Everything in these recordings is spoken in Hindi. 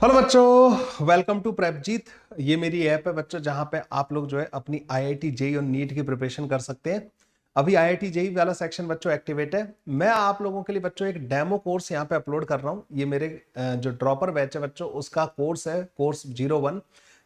हेलो बच्चों, वेलकम टू प्रेपजीत। ये मेरी ऐप है बच्चों, जहां पे आप लोग जो है अपनी आईआईटी जेईई और नीट की प्रिपरेशन कर सकते हैं। अभी आईआईटी जेईई वाला सेक्शन बच्चों एक्टिवेट है। मैं आप लोगों के लिए बच्चों एक डेमो कोर्स यहाँ पे अपलोड कर रहा हूँ। ये मेरे जो ड्रॉपर बैच है बच्चों, उसका कोर्स है, कोर्स 01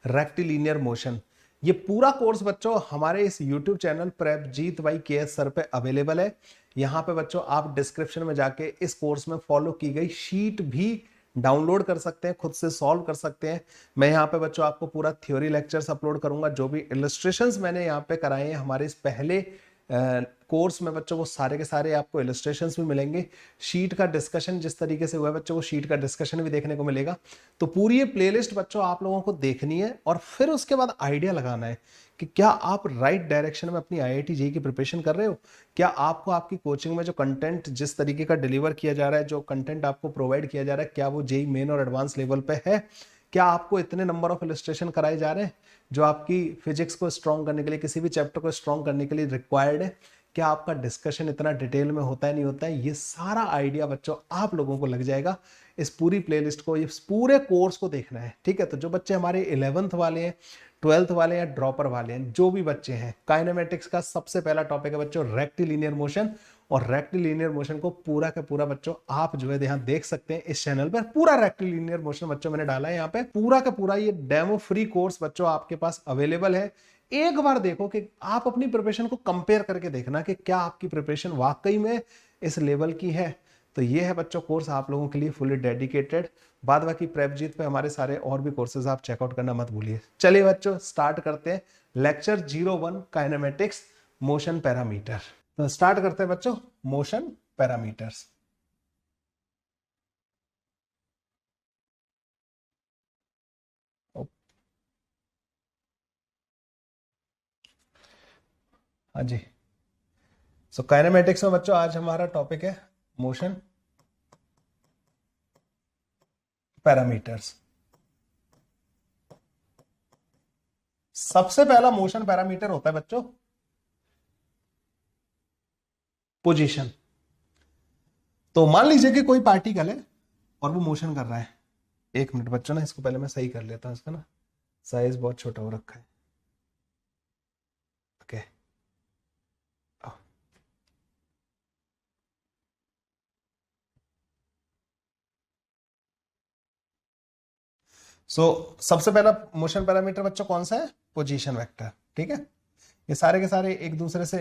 रेक्टिलिनियर मोशन। ये पूरा कोर्स बच्चों हमारे इस यूट्यूब चैनल प्रेपजीत बाई के एस सर पे अवेलेबल है। यहाँ पे बच्चों आप डिस्क्रिप्शन में जाके इस कोर्स में फॉलो की गई शीट भी डाउनलोड कर सकते हैं, खुद से सॉल्व कर सकते हैं। मैं यहाँ पे बच्चों आपको पूरा थ्योरी लेक्चर्स अपलोड करूंगा। जो भी इलस्ट्रेशंस मैंने यहाँ पे कराए हैं हमारे इस पहले कोर्स में बच्चों, वो सारे के सारे आपको इलस्ट्रेशंस भी मिलेंगे। शीट का डिस्कशन जिस तरीके से हुआ है बच्चों, वो शीट का डिस्कशन भी देखने को मिलेगा। तो पूरी ये प्लेलिस्ट बच्चों आप लोगों को देखनी है और फिर उसके बाद आइडिया लगाना है कि क्या आप राइट डायरेक्शन में अपनी आईआईटी जेईई की प्रिपरेशन कर रहे हो। क्या आपको आपकी कोचिंग में जो कंटेंट जिस तरीके का डिलीवर किया जा रहा है, जो कंटेंट आपको प्रोवाइड किया जा रहा है, क्या वो जेईई मेन और एडवांस लेवल पे है। क्या आपको इतने नंबर ऑफ इलस्ट्रेशन कराए जा रहे हैं जो आपकी फिजिक्स को स्ट्रॉन्ग करने के लिए, किसी भी चैप्टर को स्ट्रॉन्ग करने के लिए रिक्वायर्ड है। क्या आपका डिस्कशन इतना डिटेल में होता है, नहीं होता है। ये सारा आइडिया बच्चों आप लोगों को लग जाएगा। इस पूरी प्लेलिस्ट को, इस पूरे कोर्स को देखना है, ठीक है। तो जो बच्चे हमारे 11th वाले हैं, 12th वाले हैं, ड्रॉपर वाले हैं, जो भी बच्चे हैं, काइनेमेटिक्स का सबसे पहला टॉपिक है बच्चों रेक्टिलिनियर मोशन। और रेक्टिलिनियर मोशन को पूरा का पूरा बच्चों आप जो है यहाँ देख सकते हैं इस चैनल पर। पूरा रेक्टिलिनियर मोशन बच्चों मैंने डाला है यहाँ पे, पूरा का पूरा ये डेमो फ्री कोर्स बच्चों आपके पास अवेलेबल है। एक बार देखो कि आप अपनी प्रिपरेशन को कंपेयर करके देखना कि क्या आपकी प्रिपरेशन वाकई में इस लेवल की है। तो ये है बच्चों कोर्स आप लोगों के लिए फुली डेडिकेटेड। बाद बाकी प्रेपजीत पे हमारे सारे और भी कोर्सेज आप चेकआउट करना मत भूलिए। चलिए बच्चों स्टार्ट करते हैं लेक्चर 01 काइनेमेटिक्स मोशन पैरामीटर। तो स्टार्ट करते हैं बच्चों मोशन पैरामीटर्स। हाँ जी, सो काइनेमेटिक्स में बच्चों आज हमारा टॉपिक है मोशन पैरामीटर्स। सबसे पहला मोशन पैरामीटर होता है बच्चों पोजीशन। तो मान लीजिए कि कोई पार्टिकल है और वो मोशन कर रहा है। एक मिनट बच्चों ना, इसको पहले मैं सही कर लेता हूं। इसका ना साइज बहुत छोटा हो रखा है। ओके, सबसे पहला मोशन पैरामीटर बच्चों कौन सा है? पोजीशन वेक्टर, ठीक है। ये सारे के सारे एक दूसरे से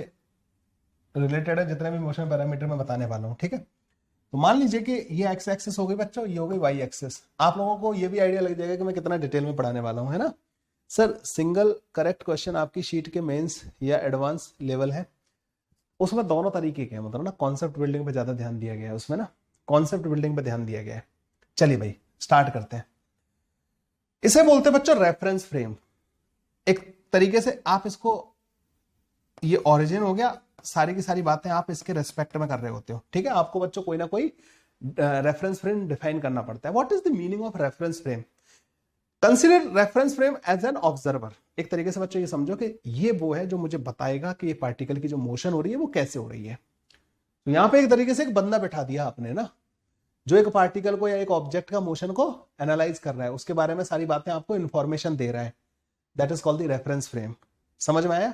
रिलेटेड है, जितने भी मोशन पैरामीटर मैं बताने वाला हूं, ठीक है। तो मान लीजिए कि ये एक्स एक्सिस हो गई बच्चों, ये हो गई वाई एक्सिस। आप लोगों को ये भी आइडिया लग जाएगा कि मैं कितना डिटेल में पढ़ाने वाला हूं, है ना। सर सिंगल करेक्ट क्वेश्चन आपकी शीट के मेंस या एडवांस लेवल है, उसमें दोनों तरीके के हैं। मतलब ना कॉन्सेप्ट बिल्डिंग पे ज्यादा ध्यान दिया गया है उसमें, ना कॉन्सेप्ट बिल्डिंग पे ध्यान दिया गया है। चलिए भाई स्टार्ट करते हैं। इसे बोलते हैं बच्चों रेफरेंस फ्रेम। एक तरीके से आप इसको, ये ओरिजिन हो गया, सारी की सारी बातें आप इसके रेस्पेक्ट में कर रहे होते हो, ठीक है। आपको बच्चों कोई ना कोई रेफरेंस फ्रेम डिफाइन करना पड़ता है। What is the meaning of reference frame? Consider reference frame as an observer. एक तरीके से बच्चों ये समझो कि ये वो है जो मुझे बताएगा कि ये पार्टिकल की जो मोशन हो रही है वो कैसे हो रही है। तो यहां पे एक तरीके से एक बंदा बैठा दिया आपने ना, जो एक पार्टिकल को या एक ऑब्जेक्ट का मोशन को एनालाइज कर रहा है, उसके बारे में सारी बातें आपको इंफॉर्मेशन दे रहा है। That is called the reference frame. समझ में आया?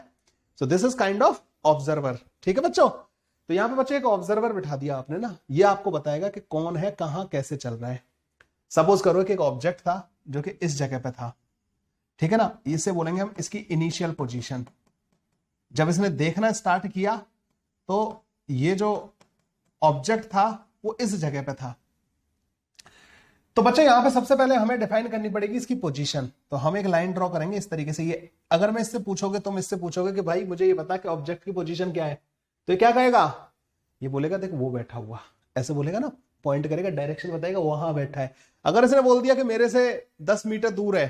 सो this is kind of observer, ठीक है बच्चों। तो यहां पे बच्चों एक ऑब्जर्वर बिठा दिया आपने ना, ये आपको बताएगा कि कौन है, कहां, कैसे चल रहा है। सपोज करो कि एक ऑब्जेक्ट था जो कि इस जगह पे था, ठीक है ना। इसे बोलेंगे हम इसकी इनिशियल पोजीशन। जब इसने देखना स्टार्ट किया तो ये जो ऑब्जेक्ट था वो इस जगह पे था। तो बच्चे यहां पे सबसे पहले हमें डिफाइन करनी पड़ेगी इसकी पोजीशन। तो हम एक लाइन ड्रॉ करेंगे इस तरीके से। ये अगर मैं इससे पूछोगे, तुम इससे पूछोगे कि भाई मुझे ये बता कि ऑब्जेक्ट की पोजीशन क्या है, तो ये क्या कहेगा? ये बोलेगा देख वो बैठा हुआ, ऐसे बोलेगा ना, पॉइंट करेगा, डायरेक्शन बताएगा, वहां बैठा है। अगर इसने बोल दिया कि मेरे से 10 मीटर दूर है,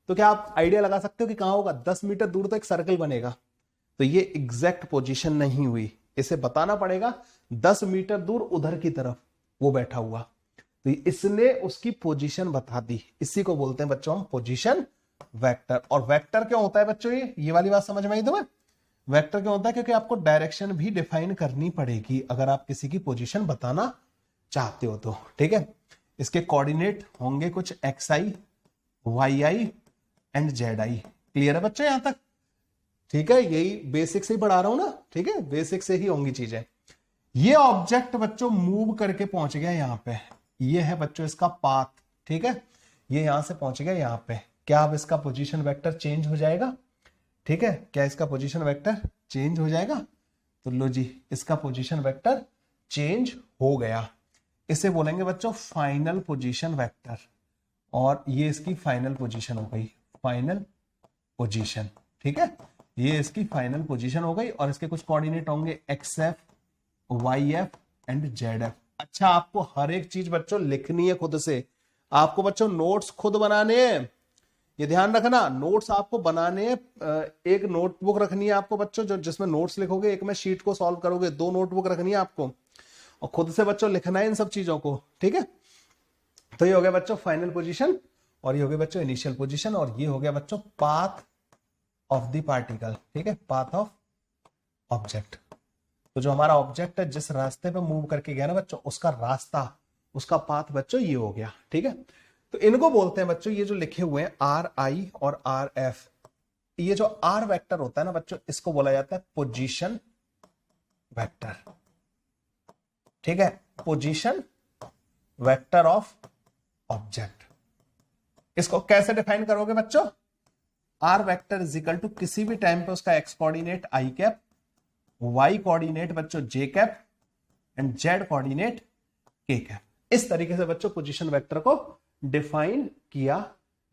तो क्या आप आइडिया लगा सकते हो कि कहां होगा? 10 मीटर दूर तो एक सर्कल बनेगा। तो ये एग्जैक्ट पोजीशन नहीं हुई, इसे बताना पड़ेगा 10 मीटर दूर उधर की तरफ वो बैठा हुआ। तो इसने उसकी पोजीशन बता दी। इसी को बोलते हैं बच्चों हम पोजीशन वेक्टर। और वेक्टर क्यों होता है बच्चों? ये वाली बात समझ में आई तुम्हें? वेक्टर क्यों होता है? क्योंकि आपको डायरेक्शन भी डिफाइन करनी पड़ेगी अगर आप किसी की पोजीशन बताना चाहते हो तो, ठीक है। इसके कोऑर्डिनेट होंगे कुछ xi, yi and zi। Clear है बच्चों यहां तक? ठीक है, यही बेसिक से ही पढ़ा रहा हूं ना, ठीक है, बेसिक से ही होंगी चीजें। ये ऑब्जेक्ट बच्चों मूव करके पहुंच गया यहां पे, ये है बच्चों इसका पाथ, ठीक है, ये यहां से पहुंच गया यहां पे। क्या अब इसका पोजीशन वेक्टर चेंज हो जाएगा? ठीक है, क्या इसका पोजीशन वेक्टर चेंज हो जाएगा? तो लो जी, इसका पोजीशन वेक्टर चेंज हो गया। इसे बोलेंगे बच्चों फाइनल पोजीशन वेक्टर, और ये इसकी फाइनल पोजीशन हो गई, फाइनल पोजीशन। ठीक है, ये इसकी फाइनल पोजीशन हो गई, और इसके कुछ कोऑर्डिनेट होंगे XF, YF एंड ZF। अच्छा, आपको हर एक चीज बच्चों लिखनी है खुद से, आपको बच्चों नोट्स खुद बनाने हैं, ये ध्यान रखना, नोट्स आपको बनाने हैं। एक नोटबुक रखनी है आपको बच्चों, जो जिसमें नोट्स लिखोगे, एक में शीट को सॉल्व करोगे, 2 नोटबुक रखनी है आपको, और खुद से बच्चों लिखना है इन सब चीजों को। ठीक है, तो ये हो गया बच्चों फाइनल पोजीशन, और ये हो गया बच्चों इनिशियल पोजीशन, और ये हो गया बच्चों पाथ ऑफ द पार्टिकल। ठीक है, पाथ ऑफ ऑब्जेक्ट। तो जो हमारा ऑब्जेक्ट है, जिस रास्ते पे मूव करके गया ना बच्चों, उसका रास्ता, उसका पाथ बच्चों ये हो गया। ठीक है, तो इनको बोलते हैं बच्चों, ये जो लिखे हुए हैं RI और RF, ये जो R वेक्टर होता है ना बच्चों, इसको बोला जाता है पोजीशन वेक्टर। ठीक है, पोजीशन वेक्टर ऑफ ऑब्जेक्ट। इसको कैसे डिफाइन करोगे बच्चों? R vector is equal to किसी भी टाइम पे उसका x coordinate i cap, y coordinate बच्चों j cap and z coordinate k cap. इस तरीके से बच्चों पोजीशन वेक्टर को डिफाइन किया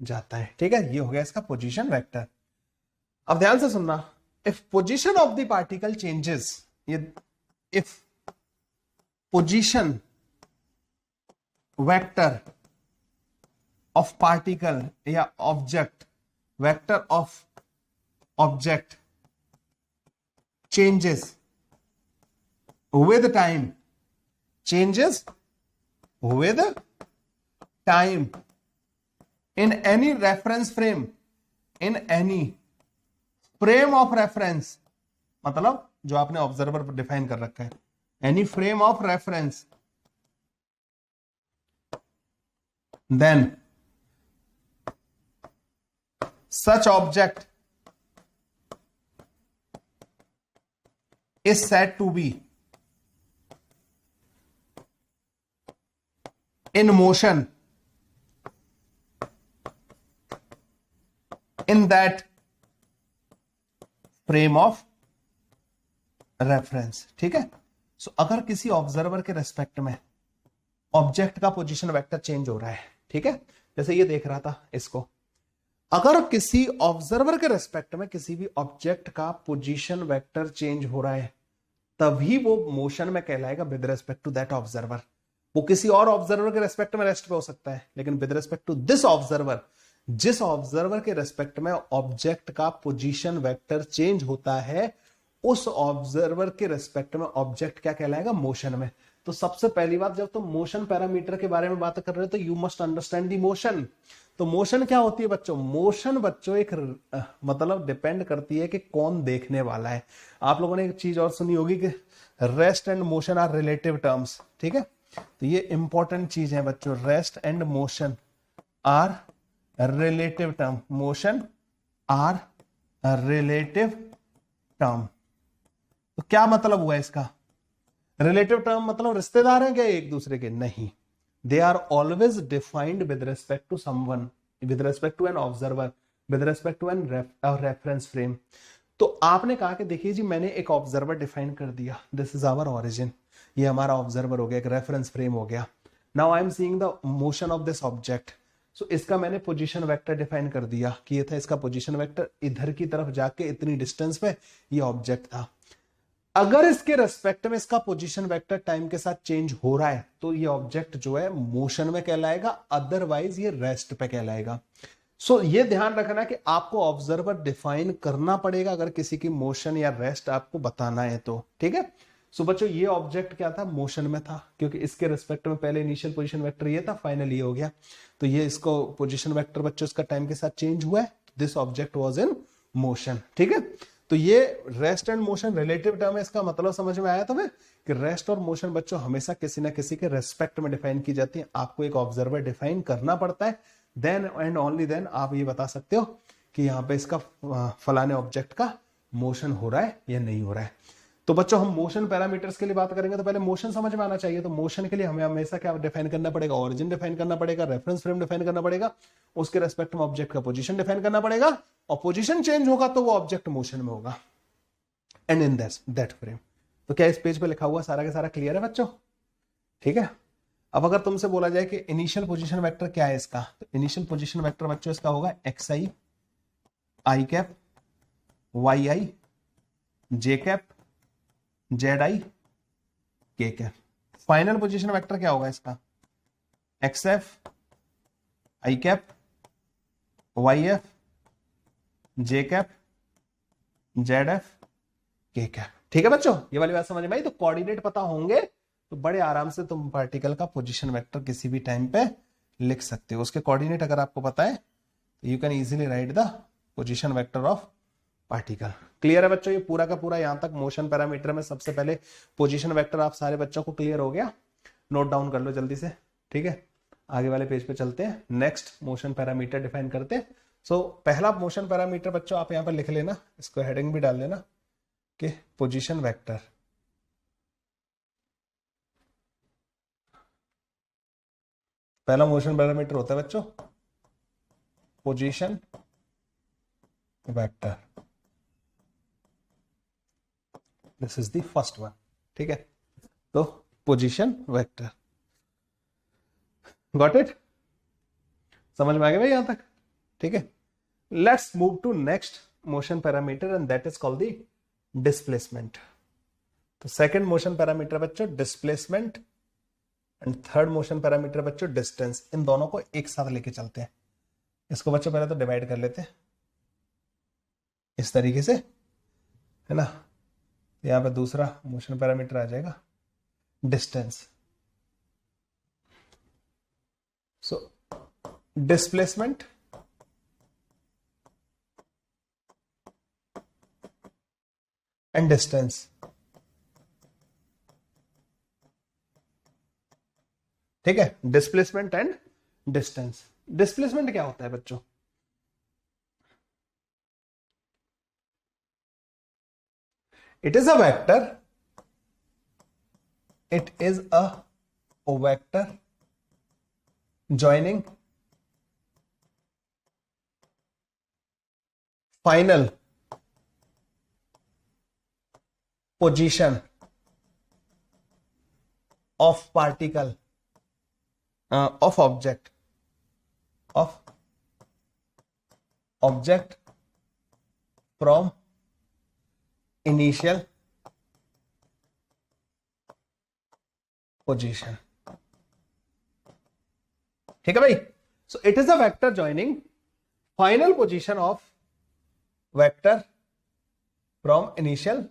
जाता है। ठीक है, ये हो गया इसका पोजीशन वेक्टर। अब ध्यान से सुनना, if position of the particle changes, ये if position vector of particle या object, vector of object changes with time, changes with time in any reference frame, in any frame of reference, मतलब जो आपने ऑब्जर्वर पर डिफाइन कर रखा है, any frame of reference, then such object is said to be in motion in that frame of reference। ठीक है, सो अगर किसी ऑब्जर्वर के रेस्पेक्ट में ऑब्जेक्ट का पोजीशन वेक्टर चेंज हो रहा है, ठीक है, जैसे ये देख रहा था इसको, अगर किसी ऑब्जर्वर के रेस्पेक्ट में किसी भी ऑब्जेक्ट का पोजीशन वेक्टर चेंज हो रहा है, तभी वो मोशन में कहलाएगा with respect to that observer. वो किसी और ऑब्जर्वर के रेस्पेक्ट में रेस्ट पे हो सकता है, लेकिन with respect to this observer, जिस ऑब्जर्वर के रेस्पेक्ट में ऑब्जेक्ट का पोजीशन वेक्टर चेंज होता है, उस ऑब्जर्वर के रेस्पेक्ट में ऑब्जेक्ट क्या कहलाएगा? मोशन में। तो सबसे पहली बात, जब तुम मोशन पैरामीटर के बारे में बात कर रहे हो, तो you must understand the motion. तो मोशन क्या होती है बच्चों? मोशन बच्चों एक मतलब डिपेंड करती है कि कौन देखने वाला है। आप लोगों ने एक चीज और सुनी होगी कि rest and motion are relative terms. ठीक है, तो ये इंपॉर्टेंट चीज है बच्चों, rest and motion are relative term, motion are relative term. तो क्या मतलब हुआ इसका? रिलेटिव टर्म मतलब रिश्तेदार हैं क्या एक दूसरे के? नहीं, they are always defined with respect to someone, with respect to an observer, with respect to a reference frame. तो आपने कहा कि देखिए जी, मैंने एक ऑब्जर्वर डिफाइन कर दिया, दिस इज आवर ओरिजिन, ये हमारा ऑब्जर्वर हो गया, एक रेफरेंस फ्रेम हो गया। Now I am seeing the motion of this object. So इसका मैंने पोजीशन वेक्टर डिफाइन कर दिया कि ये था इसका पोजीशन वेक्टर, इधर की तरफ जाके इतनी डिस्टेंस पे ये ऑब्जेक्ट था। अगर इसके रेस्पेक्ट में इसका पोजीशन वेक्टर टाइम के साथ चेंज हो रहा है, तो ये ऑब्जेक्ट जो है मोशन में कहलाएगा, अदरवाइज ये रेस्ट पे कहलाएगा। सो ये ध्यान रखना कि आपको ऑब्जर्वर डिफाइन करना पड़ेगा अगर किसी की मोशन या रेस्ट आपको बताना है तो। ठीक है, सो बच्चों ये ऑब्जेक्ट क्या था? मोशन में था, क्योंकि इसके रिस्पेक्ट में पहले इनिशियल पोजीशन वेक्टर ये था, फाइनल ये हो गया। तो ये इसको पोजीशन वेक्टर बच्चों इसका टाइम के साथ चेंज हुआ है, this object was in motion. ठीक है, तो ये rest and motion relative term है, इसका मतलब समझ में आया तुम्हें कि रेस्ट और मोशन बच्चों हमेशा किसी ना किसी के रेस्पेक्ट में डिफाइन की जाती है। आपको एक ऑब्जर्वर डिफाइन करना पड़ता है, देन एंड ओनली देन आप ये बता सकते हो कि यहाँ पे इसका फलाने ऑब्जेक्ट का मोशन हो रहा है या नहीं हो रहा है। तो बच्चों हम मोशन पैरामीटर्स के लिए बात करेंगे तो पहले मोशन समझ में आना चाहिए। तो मोशन के लिए हमें हमेशा क्या डिफाइन करना पड़ेगा, ओरिजिन डिफाइन करना पड़ेगा, रेफरेंस फ्रेम डिफाइन करना पड़ेगा, उसके रेस्पेक्ट में ऑब्जेक्ट का पोजीशन डिफाइन करना पड़ेगा, और पोजीशन चेंज होगा तो वो ऑब्जेक्ट मोशन में होगा, एंड इन दैट फ्रेम। तो क्या इस पेज पे लिखा हुआ सारा का सारा क्लियर है बच्चों? ठीक है। अब अगर तुमसे बोला जाए कि इनिशियल पोजीशन वेक्टर क्या है इसका, तो इनिशियल पोजीशन वेक्टर बच्चों इसका होगा xi i cap yi j cap zi k cap. Final position vector क्या होगा इसका, xf i cap yf j cap zf k cap. ठीक है बच्चों, ये वाली बात समझ में आई। तो कोऑर्डिनेट पता होंगे तो बड़े आराम से तुम पार्टिकल का पोजीशन वेक्टर किसी भी टाइम पे लिख सकते हो। उसके कोऑर्डिनेट अगर आपको पता है तो you can easily right the position vector of particle. Clear है बच्चों? ये पूरा का पूरा यहां तक मोशन पैरामीटर में सबसे पहले पोजीशन वेक्टर आप सारे बच्चों को क्लियर हो गया? नोट डाउन कर लो जल्दी से। ठीक है, आगे वाले पेज पे चलते हैं, नेक्स्ट मोशन पैरामीटर डिफाइन करते हैं। सो पहला मोशन पैरामीटर बच्चों आप यहां पर लिख लेना, इसको हेडिंग भी डाल लेना कि पोजीशन वेक्टर। पहला मोशन पैरामीटर होता है बच्चों position vector, this is the first one. ठीक है, तो पोजीशन वेक्टर, गॉट इट? समझ में आ गया भाई यहां तक? ठीक है, let's move to next motion parameter and that is called the displacement. तो सेकंड मोशन पैरामीटर बच्चों displacement and third motion parameter बच्चों डिस्टेंस। इन दोनों को एक साथ लेके चलते हैं। इसको बच्चों पहले तो डिवाइड कर लेते हैं इस तरीके से, है ना। यहां पे दूसरा मोशन पैरामीटर आ जाएगा distance. So displacement and distance. ठीक है, डिस्प्लेसमेंट एंड डिस्टेंस। डिस्प्लेसमेंट क्या होता है बच्चों? It is a vector, it is a vector joining final position of particle of object from initial position। ठीक है भाई? So it is a vector joining final position of vector from initial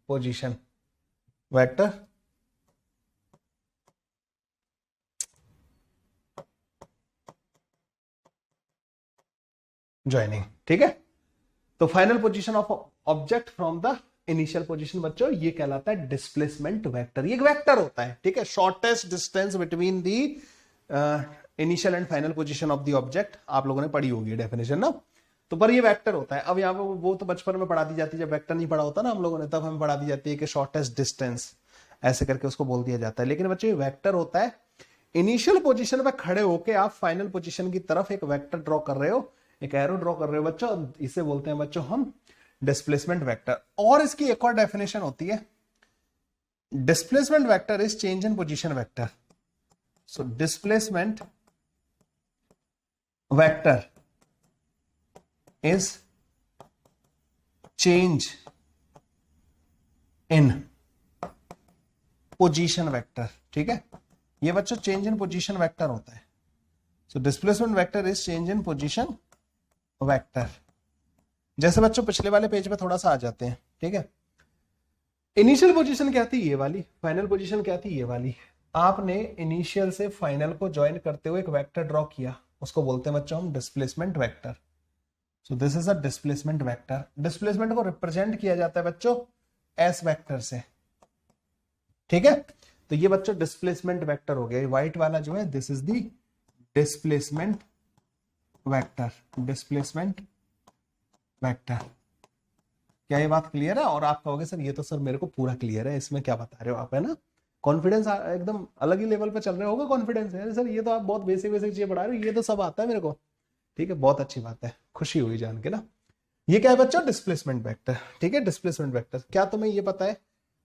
position. Vector joining. ठीक है, तो final position of object from the initial position बच्चों ये कहलाता है डिस्प्लेसमेंट वेक्टर। ये एक वेक्टर होता है, ठीक है, shortest distance between the initial and final position of the object. आप लोगों ने पढ़ी होगी डेफिनेशन ना, तो पर ये वेक्टर होता है। अब यहाँ पे वो तो बचपन में पढ़ा दी जाती है, जब वेक्टर नहीं पढ़ा होता ना हम लोगों ने, तब हमें पढ़ा दी जाती है कि शॉर्टेस्ट डिस्टेंस ऐसे करके उसको बोल दिया जाता है। लेकिन बच्चों ये वेक्टर होता है, इनिशियल पोजीशन पे खड़े होके आप फाइनल पोजीशन की तरफ एक वेक्टर ड्रॉ कर रहे हो, एक एरो ड्रॉ कर रहे हो बच्चों, इसे बोलते हैं बच्चों हम डिस्प्लेसमेंट वेक्टर। और इसकी एक और डेफिनेशन होती है, displacement vector is change in position vector. So displacement vector is change in position vector. ठीक है, ये बच्चों चेंज इन पोजीशन वेक्टर होता है। So displacement vector is change in position vector. जैसे बच्चों पिछले वाले पेज पे थोड़ा सा आ जाते हैं। ठीक है, इनिशियल पोजीशन क्या थी? ये वाली। फाइनल पोजीशन क्या थी? ये वाली। आपने इनिशियल से फाइनल को ज्वाइन करते हुए एक वेक्टर ड्रॉ किया, उसको बोलते हैं बच्चों हम displacement vector. So this is a displacement vector. Displacement को रिप्रेजेंट किया जाता है बच्चों एस वेक्टर से, ठीक है। तो ये बच्चों डिस्प्लेसमेंट वेक्टर हो गया। व्हाइट वाला जो है this is the displacement vector, displacement vector. क्या ये बात क्लियर है? और आप कहोगे सर ये तो सर मेरे को पूरा क्लियर है, इसमें क्या बता रहे हो आप, है ना। कॉन्फिडेंस एकदम अलग ही लेवल पे चल रहे होगा, कॉन्फिडेंस है सर ये तो आप बहुत बेसिक बेसिक चीजें पढ़ा रहे हो, ये तो सब आता है मेरे को, ठीक है। बहुत अच्छी बात है, खुशी हुई जान के ना। ये क्या है बच्चों? डिस्प्लेसमेंट वेक्टर, ठीक है। डिस्प्लेसमेंट वेक्टर क्या तुम्हें ये पता है?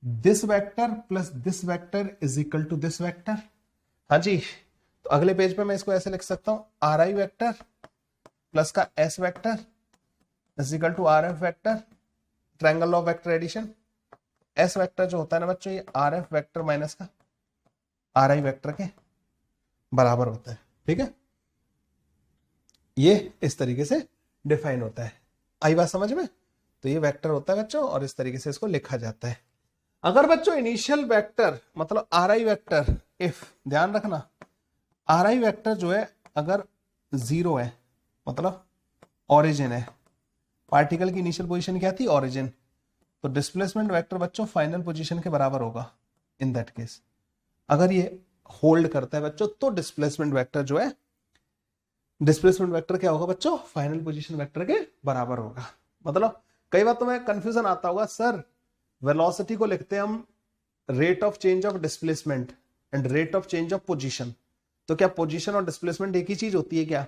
This vector plus this vector is equal to this vector. हाँ जी, तो अगले पेज पे मैं इसको ऐसे लिख सकता हूं, आर आई वेक्टर प्लस का S vector is equal to R F vector, triangle of vector addition. S vector जो होता है ना बच्चों, ये आर एफ वेक्टर माइनस का आर आई वेक्टर के बराबर होता है, ठीक है। ये इस तरीके से डिफाइन होता है। आई बात समझ में? तो ये वेक्टर होता है बच्चों और इस तरीके से इसको लिखा जाता है। अगर बच्चों इनिशियल वेक्टर मतलब आर आई वेक्टर, इफ ध्यान रखना आर आई वेक्टर जो है अगर जीरो है मतलब ओरिजिन है, पार्टिकल की इनिशियल पोजीशन क्या थी? ओरिजिन। तो डिस्प्लेसमेंट वेक्टर बच्चों फाइनल पोजीशन के बराबर होगा इन दैट केस। अगर ये होल्ड करता है बच्चों तो डिस्प्लेसमेंट वेक्टर जो है, डिस्प्लेसमेंट वेक्टर क्या होगा बच्चों? फाइनल पोजीशन वेक्टर के बराबर होगा। मतलब कई बार तुम्हें कंफ्यूजन आता होगा, सर वेलोसिटी को लिखते हैं हम rate of change of displacement and rate of change of position, तो क्या पोजीशन और डिस्प्लेसमेंट एक ही चीज होती है क्या?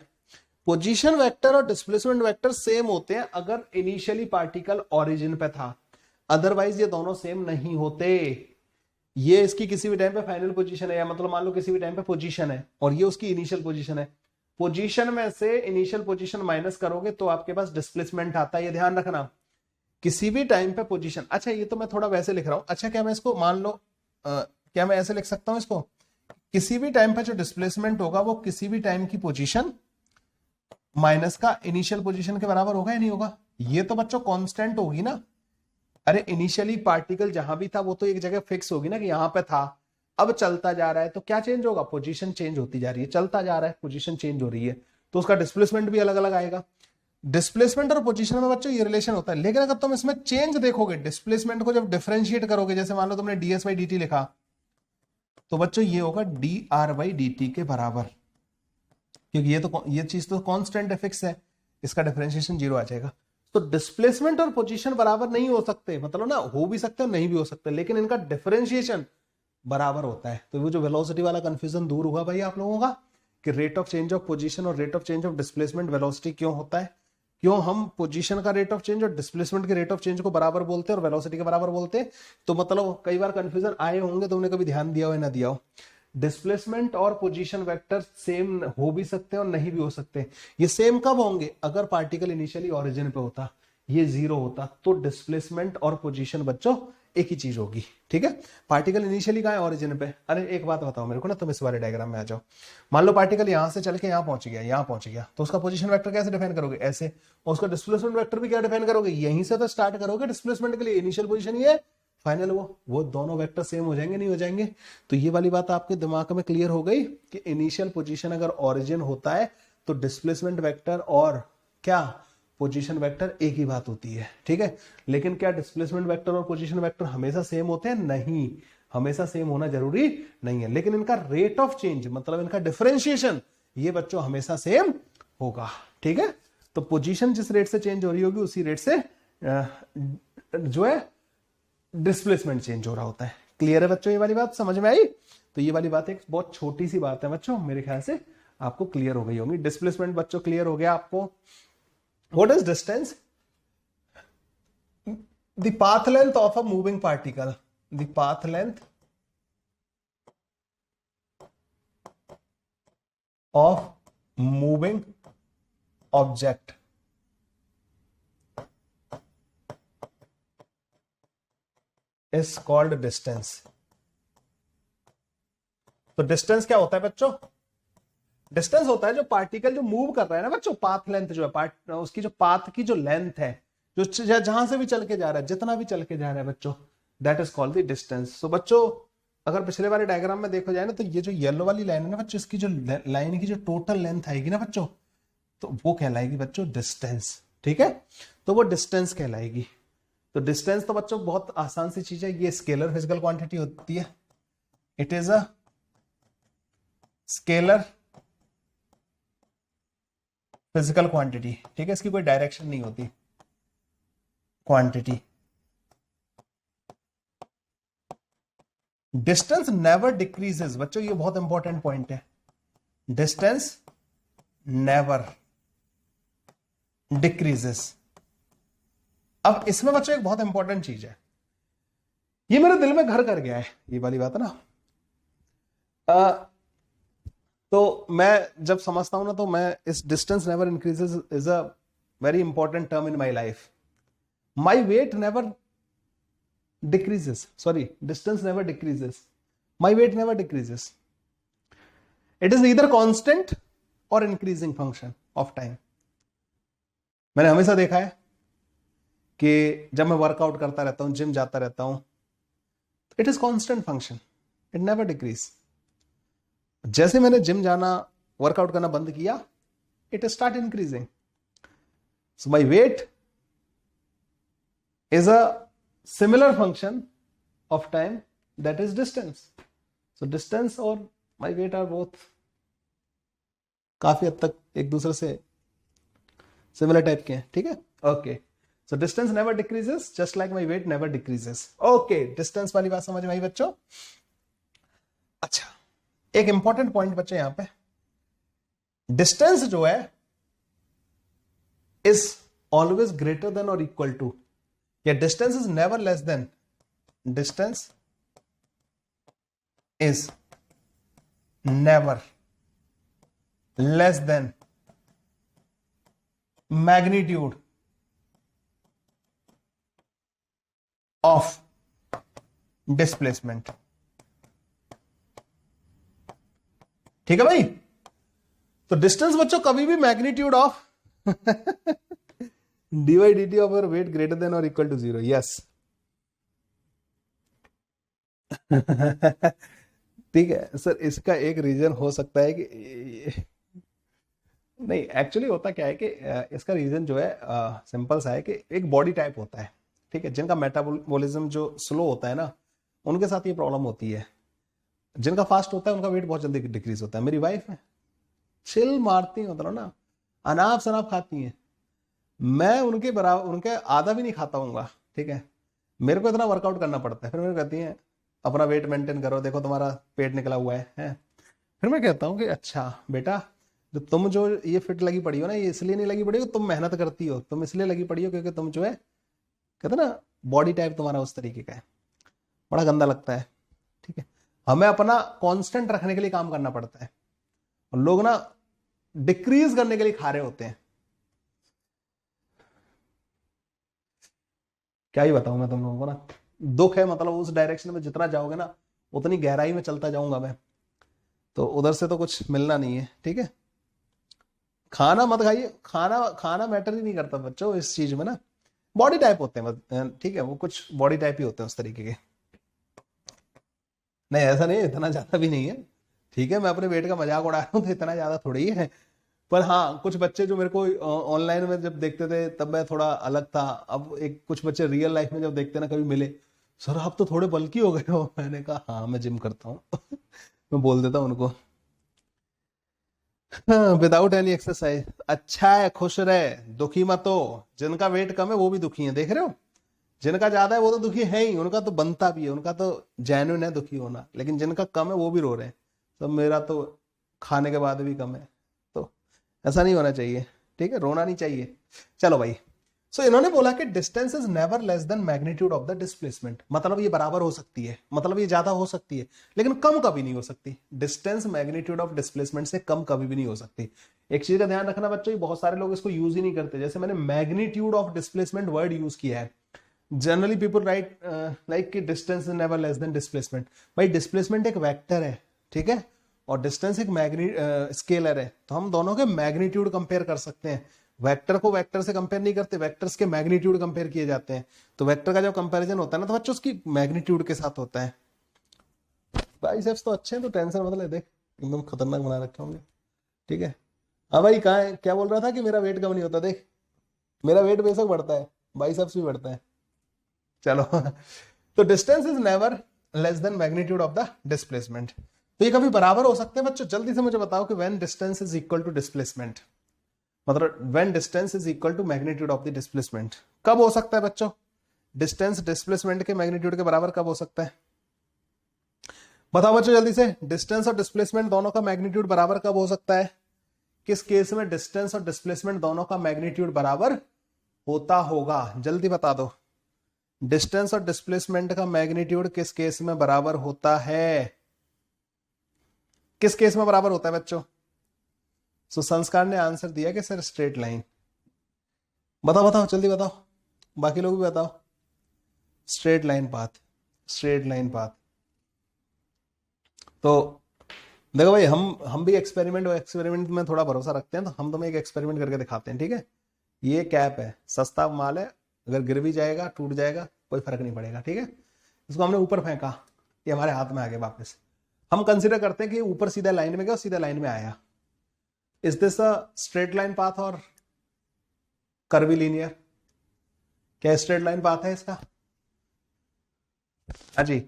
पोजीशन वेक्टर और डिस्प्लेसमेंट वेक्टर सेम होते हैं अगर इनिशियली पार्टिकल ओरिजिन पे था, अदरवाइज ये दोनों सेम नहीं होते। ये इसकी किसी भी टाइम पे फाइनल पोजीशन है, या मतलब मान लो किसी भी टाइम पे पोजीशन है और ये उसकी इनिशियल पोजीशन है, पोजीशन में से इनिशियल पोजीशन माइनस करोगे तो आपके पास डिस्प्लेसमेंट आता है, ये ध्यान रखना। किसी भी टाइम पे पोजीशन, अच्छा ये तो मैं थोड़ा वैसे लिख रहा हूं, अच्छा क्या मैं इसको मान लो क्या मैं ऐसे लिख सकता हूं इसको, किसी भी टाइम पे जो डिस्प्लेसमेंट होगा वो किसी भी टाइम की पोजीशन माइनस का इनिशियल पोजीशन के बराबर होगा या नहीं होगा? ये तो बच्चों कांस्टेंट होगी ना। अरे इनिशियली पार्टिकल जहां भी था वो तो एक जगह फिक्स होगी ना कि यहां पे था, अब चलता जा रहा है तो क्या चेंज होगा? पोजीशन चेंज होती जा रही है, चलता जा रहा है पोजीशन चेंज हो रही है, तो उसका डिस्प्लेसमेंट भी अलग अलग आएगा। डिस्प्लेसमेंट और पोजीशन में बच्चों ये रिलेशन होता है, लेकिन अगर तुम इसमें चेंज देखोगे, डिस्प्लेसमेंट को जब डिफरेंशिएट करोगे, जैसे मान लो तुमने ds बाई dt लिखा, तो बच्चों ये होगा dr बाई dt के बराबर, क्योंकि ये चीज तो कांस्टेंट है, फिक्स है, इसका डिफरेंशिएशन जीरो आ जाएगा। तो डिस्प्लेसमेंट और पोजीशन बराबर नहीं हो सकते, मतलब ना हो भी सकते हैं नहीं भी हो सकते, लेकिन इनका डिफरेंशिएशन बराबर होता है। तो वो जो वेलोसिटी वाला कंफ्यूजन दूर हुआ भाई आप लोगों का कि rate of change of position और rate of change of displacement velocity क्यों होता है, क्यों हम पोजीशन का रेट ऑफ चेंज और डिस्प्लेसमेंट के रेट ऑफ चेंज को बराबर बोलते हैं और वेलोसिटी के बराबर बोलते हैं। तो मतलब कई बार कंफ्यूजन आए होंगे, तुमने कभी ध्यान दिया हो या ना दिया हो। डिस्प्लेसमेंट और पोजीशन वेक्टर सेम हो भी सकते हैं और नहीं भी हो सकते। ये सेम कब होंगे? अगर पार्टिकल इनिशियली ओरिजिन पे होता, ये जीरो होता, तो डिस्प्लेसमेंट और पोजीशन बच्चों एक ही चीज होगी, ठीक है। पार्टिकल इनिशियली कहां है? ओरिजिन पे। अरे एक बात बताओ मेरे को ना, तुम इस वाले डायग्राम में आ जाओ। मान लो पार्टिकल यहां से चल के यहां पहुंच गया, यहां पहुंच गया, तो उसका पोजीशन वेक्टर कैसे डिफाइन करोगे? ऐसे। और उसका डिस्प्लेसमेंट वेक्टर भी क्या डिफाइन करोगे? यहीं से तो स्टार्ट करोगे डिस्प्लेसमेंट के लिए, इनिशियल पोजीशन ये, फाइनल वो दोनों वेक्टर सेम हो जाएंगे नहीं हो जाएंगे? तो ये वाली बात आपके दिमाग में क्लियर हो गई कि इनिशियल पोजीशन अगर ओरिजिन होता है तो डिस्प्लेसमेंट वेक्टर और क्या पोजीशन वेक्टर एक ही बात होती है, ठीक है। लेकिन क्या डिस्प्लेसमेंट वेक्टर और पोजीशन वेक्टर हमेशा सेम होते हैं? नहीं, हमेशा सेम होना जरूरी नहीं है, लेकिन इनका रेट ऑफ चेंज मतलब इनका डिफरेंशिएशन ये बच्चों हमेशा सेम होगा, ठीक है। तो पोजीशन जिस रेट से चेंज हो रही होगी उसी रेट से जो है डिस्प्लेसमेंट चेंज हो रहा होता है। क्लियर है बच्चों? ये वाली बात समझ में आई? तो ये वाली बात एक बहुत छोटी सी बात है बच्चों, मेरे ख्याल से आपको क्लियर हो गई होगी। डिस्प्लेसमेंट बच्चों क्लियर हो गया आपको। What is distance? The path length of a moving particle. The path length of moving object is called distance. तो डिस्टेंस क्या होता है बच्चों? डिस्टेंस होता है जो पार्टिकल जो मूव कर रहा है ना बच्चों, पाथ लेंथ जो है, उसकी जो पाथ की जो लेंथ है, जो जहां से भी चल के जा रहा है, जितना भी चल के जा रहा है बच्चों, that is called the distance. तो बच्चों अगर पिछले वाले डायग्राम में देखो जाए ना, तो ये जो येलो वाली लाइन है ना बच्चों, इसकी जो लाइन की जो टोटल लेंथ आएगी ना बच्चों, तो वो कहलाएगी बच्चों डिस्टेंस, ठीक है, तो वो डिस्टेंस कहलाएगी। तो डिस्टेंस तो बच्चों बहुत आसान सी चीज है, ये स्केलर फिजिकल क्वांटिटी होती है, it is a scalar physical quantity, ठीक है, इसकी कोई डायरेक्शन नहीं होती, क्वांटिटी। डिस्टेंस नेवर डिक्रीजेस, बच्चों ये बहुत इंपॉर्टेंट पॉइंट है, डिस्टेंस नेवर डिक्रीजेस। अब इसमें बच्चों एक बहुत इंपॉर्टेंट चीज है, ये मेरे दिल में घर कर गया है, ये वाली बात है ना। तो मैं जब समझता हूं ना, तो मैं इस distance never increases is a very important term in my life. My weight never decreases, sorry, distance never decreases, my weight never decreases, it is either constant और इंक्रीजिंग फंक्शन ऑफ टाइम। मैंने हमेशा देखा है कि जब मैं वर्कआउट करता रहता हूं, जिम जाता रहता हूं, it is constant function, it never decrease. जैसे मैंने जिम जाना, वर्कआउट करना बंद किया, it start increasing. So my weight is a similar function of time, that is distance. So distance और माय वेट आर बोथ काफी हद तक एक दूसरे से सिमिलर टाइप के हैं, ठीक है, okay. So distance never decreases just like my weight never decreases. Okay, distance वाली बात समझ में आई बच्चों। अच्छा, एक इंपॉर्टेंट पॉइंट बच्चे यहां पे, डिस्टेंस जो है इज ऑलवेज ग्रेटर देन और इक्वल टू, या distance is never less than, distance is never less than magnitude of displacement. ठीक है भाई, तो डिस्टेंस बच्चों कभी भी magnitude of dy dt of your weight greater than और इक्वल टू 0, यस। ठीक है सर, इसका एक रीजन हो सकता है कि नहीं, एक्चुअली होता क्या है कि इसका रीजन जो है सिंपल सा है कि एक बॉडी टाइप होता है, ठीक है, जिनका मेटाबॉलिज्म जो स्लो होता है ना, उनके साथ ये प्रॉब्लम होती है। जिनका फास्ट होता है उनका वेट बहुत जल्दी डिक्रीज होता है। मेरी वाइफ है, चिल मारती है, मतलब ना अनाप शनाप खाती हैं, मैं उनके बराबर, उनके आधा भी नहीं खाता हूँ, ठीक है, मेरे को इतना वर्कआउट करना पड़ता है। फिर मेरे कहती हैं अपना वेट मेंटेन करो, देखो तुम्हारा पेट निकला हुआ है? फिर मैं कहता हूँ कि अच्छा बेटा, तुम जो ये फिट लगी पड़ी हो ना, ये इसलिए नहीं लगी पड़ी हो, तुम मेहनत करती हो, तुम इसलिए लगी पड़ी हो क्योंकि तुम जो है, कहते ना, बॉडी टाइप तुम्हारा उस तरीके का है। बड़ा गंदा लगता है, ठीक है, हमें अपना कांस्टेंट रखने के लिए काम करना पड़ता है, और लोग ना डिक्रीज करने के लिए खा रहे होते हैं। क्या ही बताऊं मैं तुम लोगों को ना, दुख है, मतलब उस डायरेक्शन में जितना जाओगे ना, उतनी गहराई में चलता जाऊंगा मैं, तो उधर से तो कुछ मिलना नहीं है, ठीक है। खाना मत खाइए, खाना खाना मैटर ही नहीं करता बच्चों इस चीज में ना, बॉडी टाइप होते हैं, ठीक है, वो कुछ बॉडी टाइप ही होते हैं उस तरीके के। नहीं ऐसा नहीं है, इतना ज्यादा भी नहीं है, ठीक है, मैं अपने वेट का मजाक उड़ा रहा हूँ, तो इतना ज्यादा थोड़ी ही है। पर हाँ, कुछ बच्चे जो मेरे को ऑनलाइन में जब देखते थे तब मैं थोड़ा अलग था, अब एक कुछ बच्चे रियल लाइफ में जब देखते ना, कभी मिले, सर आप तो थोड़े बल्की हो गए हो। मैंने कहा हाँ, मैं जिम करता हूँ। मैं बोल देता हूँ उनको, विदाउट एनी एक्सरसाइज। अच्छा है, खुश रहे, दुखी मत हो। जिनका वेट कम है वो भी दुखी है, देख रहे हो, जिनका ज्यादा है वो तो दुखी है ही, उनका तो बनता भी है, उनका तो जेन्युइन है दुखी होना, लेकिन जिनका कम है वो भी रो रहे हैं। तो मेरा तो खाने के बाद भी कम है, तो ऐसा नहीं होना चाहिए, ठीक है, रोना नहीं चाहिए। चलो भाई, सो इन्होंने बोला कि distance is never less than magnitude of the displacement, मतलब ये बराबर हो सकती है, मतलब ये ज्यादा हो सकती है, लेकिन कम कभी नहीं हो सकती। डिस्टेंस मैग्नीट्यूड ऑफ डिस्प्लेसमेंट से कम कभी भी नहीं हो सकती। एक चीज का ध्यान रखना बच्चों, बहुत सारे लोग इसको यूज ही नहीं करते। जैसे मैंने magnitude of displacement word use किया है, जनरली पीपल राइट लाइक कि distance is never less than displacement. भाई डिस्प्लेसमेंट एक वेक्टर है, ठीक है, और डिस्टेंस एक स्केलर है, तो हम दोनों के मैग्नीट्यूड कंपेयर कर सकते हैं। वेक्टर को वेक्टर से कंपेयर नहीं करते, वेक्टर्स के मैग्नीट्यूड कंपेयर किए जाते हैं। तो वेक्टर का जब कंपैरिजन होता है ना, तो बच्चों उसकी मैग्नीट्यूड के साथ होता है। बाइसेप्स तो अच्छे हैं, तो टेंशन मतलब देख एकदम खतरनाक बना रखे होंगे, ठीक है। हाँ भाई, कहाँ है, क्या बोल रहा था कि मेरा वेट कम नहीं होता, देख मेरा वेट बेशक बढ़ता है, बाइसेप्स भी बढ़ता है। चलो तो distance is never less than magnitude of the displacement. तो ये कभी बराबर हो सकते हैं बच्चों? जल्दी से मुझे बताओ कि when distance is equal to displacement, मतलब when distance is equal to magnitude of the displacement, कब हो सकता है बच्चों? डिस्टेंस डिस्प्लेसमेंट के मैग्नीट्यूड के बराबर कब हो सकता है? बताओ बच्चों जल्दी से, डिस्टेंस और डिस्प्लेसमेंट दोनों का मैग्नीट्यूड बराबर कब हो सकता है? किस केस में डिस्टेंस और डिस्प्लेसमेंट दोनों का मैग्नीट्यूड बराबर होता होगा? जल्दी बता दो, डिस्टेंस और डिस्प्लेसमेंट का मैग्नीट्यूड किस केस में बराबर होता है? किस केस में बराबर होता है बच्चों? सो संस्कार ने आंसर दिया कि सर स्ट्रेट लाइन। बताओ बताओ जल्दी बताओ, बाकी लोग भी बताओ। Straight line path, straight line path. तो देखो भाई, हम भी एक्सपेरिमेंट में थोड़ा भरोसा रखते हैं, तो हम तुम्हें एक एक्सपेरिमेंट करके दिखाते हैं, ठीक है? ये कैप है, सस्ता माल है, अगर गिर भी जाएगा टूट जाएगा कोई फर्क नहीं पड़ेगा, ठीक है? इसको हमने ऊपर फेंका, ये हमारे हाथ में आ गया वापस। हम कंसिडर करते हैं कि ऊपर सीधा लाइन में गया और सीधा लाइन में आया। Is this a straight line path और कर्वी लीनियर? क्या स्ट्रेट लाइन पाथ है इसका? हाँ जी,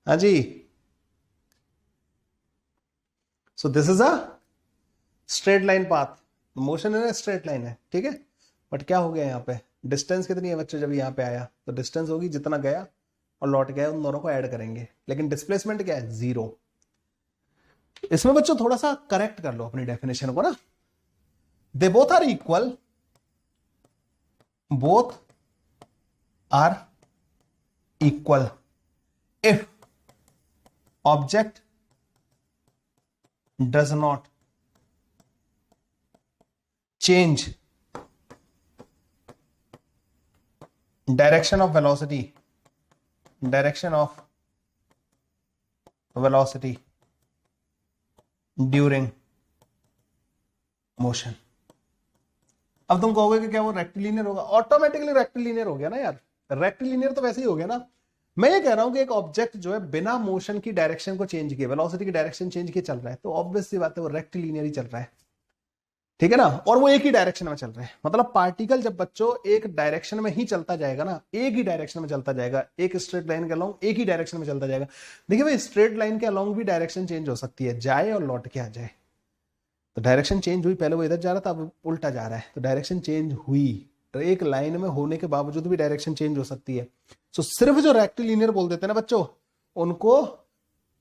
हाँ जी। So this is a straight line path, motion है ना, स्ट्रेट लाइन है, ठीक है? बट क्या हो गया यहाँ पे? डिस्टेंस कितनी है बच्चों? जब यहाँ पे आया तो डिस्टेंस होगी जितना गया और लौट गया, उन दोनों को ऐड करेंगे। लेकिन डिस्प्लेसमेंट क्या है? 0। इसमें बच्चों थोड़ा सा करेक्ट कर लो अपनी डेफिनेशन को ना। They both are equal, both are equal if object does not change direction of velocity during motion। अब तुम कहोगे कि क्या वो रेक्टिलिनियर होगा? ऑटोमेटिकली रेक्टिलिनियर हो गया ना यार, रेक्टिलिनियर तो वैसे ही हो गया ना। मैं ये कह रहा हूं कि एक ऑब्जेक्ट जो है बिना मोशन की डायरेक्शन को चेंज किए, वेलोसिटी की डायरेक्शन चेंज किए चल रहा है, तो ऑब्वियस सी बात है वो रेक्टिलिनियर ही चल रहा है, ठीक है ना? और वो एक ही डायरेक्शन में चल रहे हैं। मतलब पार्टिकल जब बच्चों एक डायरेक्शन में ही चलता जाएगा ना, एक ही डायरेक्शन में चलता जाएगा, एक स्ट्रेट लाइन के अलोंग एक ही डायरेक्शन में चलता जाएगा। देखिए भाई, स्ट्रेट लाइन के अलोंग भी डायरेक्शन चेंज हो सकती है, जाए और लौट के आ जाए। तो डायरेक्शन चेंज हुई, पहले वो इधर जा रहा था अब उल्टा जा रहा है, तो डायरेक्शन चेंज हुई। तो एक लाइन में होने के बावजूद भी डायरेक्शन चेंज हो सकती है। तो सिर्फ जो रेक्टिलिनियर बोल देते हैं ना बच्चों, उनको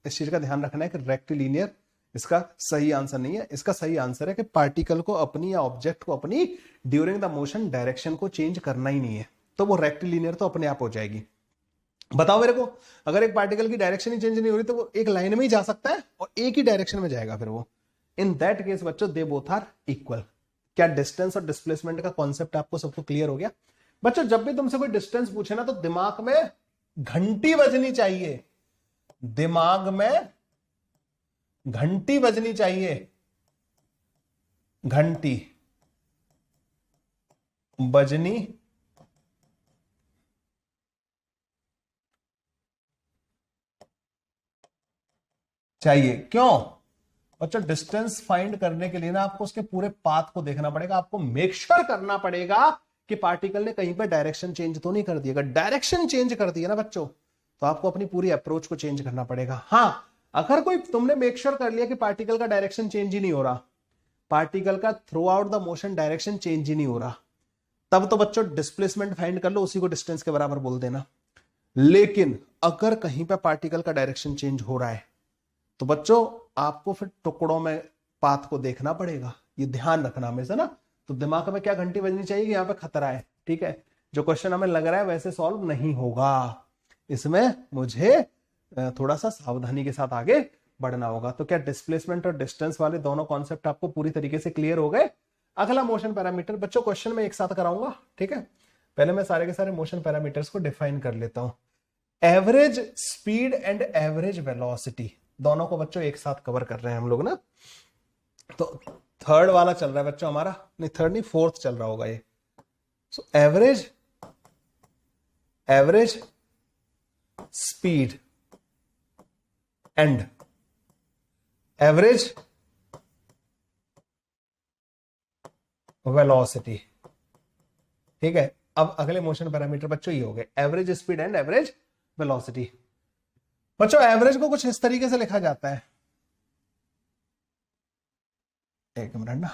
इस चीज का ध्यान रखना है कि रेक्टिलिनियर इसका सही आंसर नहीं है। इसका सही आंसर है कि पार्टिकल को अपनी या ऑब्जेक्ट को अपनी ड्यूरिंग द मोशन डायरेक्शन को चेंज करना ही नहीं है, तो वो रेक्टिलिनियर तो अपने आप हो जाएगी। बताओ मेरे को, अगर एक पार्टिकल की डायरेक्शन ही चेंज नहीं हो रही तो वो एक लाइन में ही जा सकता है और एक ही डायरेक्शन में जाएगा फिर वो। इन दैट केस बच्चों दे बोथ आर इक्वल। क्या डिस्टेंस और डिस्प्लेसमेंट का कॉन्सेप्ट आपको सबको क्लियर हो गया? बच्चों जब भी तुमसे कोई डिस्टेंस पूछे ना, तो दिमाग में घंटी बजनी चाहिए, दिमाग में घंटी बजनी चाहिए, घंटी बजनी चाहिए। क्यों बच्चों? डिस्टेंस फाइंड करने के लिए ना आपको उसके पूरे पाथ को देखना पड़ेगा, आपको मेक श्योर करना पड़ेगा कि पार्टिकल ने कहीं पर डायरेक्शन चेंज तो नहीं कर दिया। अगर डायरेक्शन चेंज कर दिया ना बच्चों, तो आपको अपनी पूरी अप्रोच को चेंज करना पड़ेगा। हाँ, अगर कोई तुमने मेक श्योर कर लिया कि पार्टिकल का डायरेक्शन चेंज ही नहीं हो रहा, पार्टिकल का throughout the motion direction change ही नहीं हो रहा, तब तो बच्चों डिस्प्लेसमेंट फाइंड कर लो, उसी को डिस्टेंस के बराबर बोल देना। लेकिन अगर कहीं पे पार्टिकल का डायरेक्शन चेंज हो रहा है, तो बच्चों आपको फिर टुकड़ों में पाथ को देखना पड़ेगा। ये ध्यान रखना हमेशा ना। तो दिमाग में क्या घंटी बजनी चाहिए कि यहां पे खतरा है, ठीक है? जो क्वेश्चन हमें लग रहा है वैसे सॉल्व नहीं होगा, इसमें मुझे थोड़ा सा सावधानी के साथ आगे बढ़ना होगा। तो क्या डिस्प्लेसमेंट और डिस्टेंस वाले दोनों कॉन्सेप्ट आपको पूरी तरीके से क्लियर हो गए? अगला मोशन पैरामीटर बच्चों, क्वेश्चन में एक साथ कराऊंगा, ठीक है? पहले मैं सारे के सारे मोशन पैरामीटर्स को डिफाइन कर लेता हूं। Average speed and average velocity दोनों को बच्चों एक साथ कवर कर रहे हैं हम लोग ना। तो थर्ड वाला चल रहा है बच्चों हमारा, नहीं थर्ड नहीं, फोर्थ चल रहा होगा ये। So average speed and average velocity ठीक है, अब अगले मोशन पैरामीटर बच्चों ये हो गए average speed and average velocity. बच्चों एवरेज को कुछ इस तरीके से लिखा जाता है, एक मिनट ना,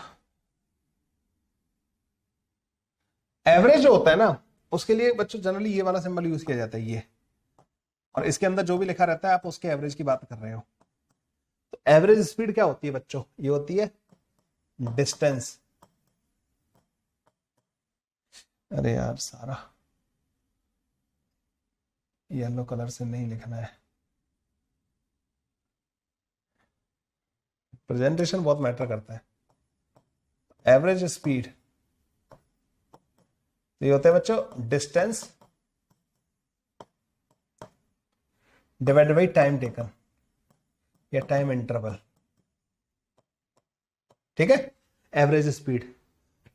एवरेज जो होता है ना उसके लिए बच्चों जनरली ये वाला सिंबल यूज किया जाता है ये, और इसके अंदर जो भी लिखा रहता है आप उसके एवरेज की बात कर रहे हो। तो एवरेज स्पीड क्या होती है बच्चों, ये होती है डिस्टेंस, अरे यार सारा येलो कलर से नहीं लिखना है, प्रेजेंटेशन बहुत मैटर करता है। एवरेज स्पीड तो ये होता है बच्चों distance divided by time taken या टाइम इंटरवल, ठीक है, एवरेज स्पीड।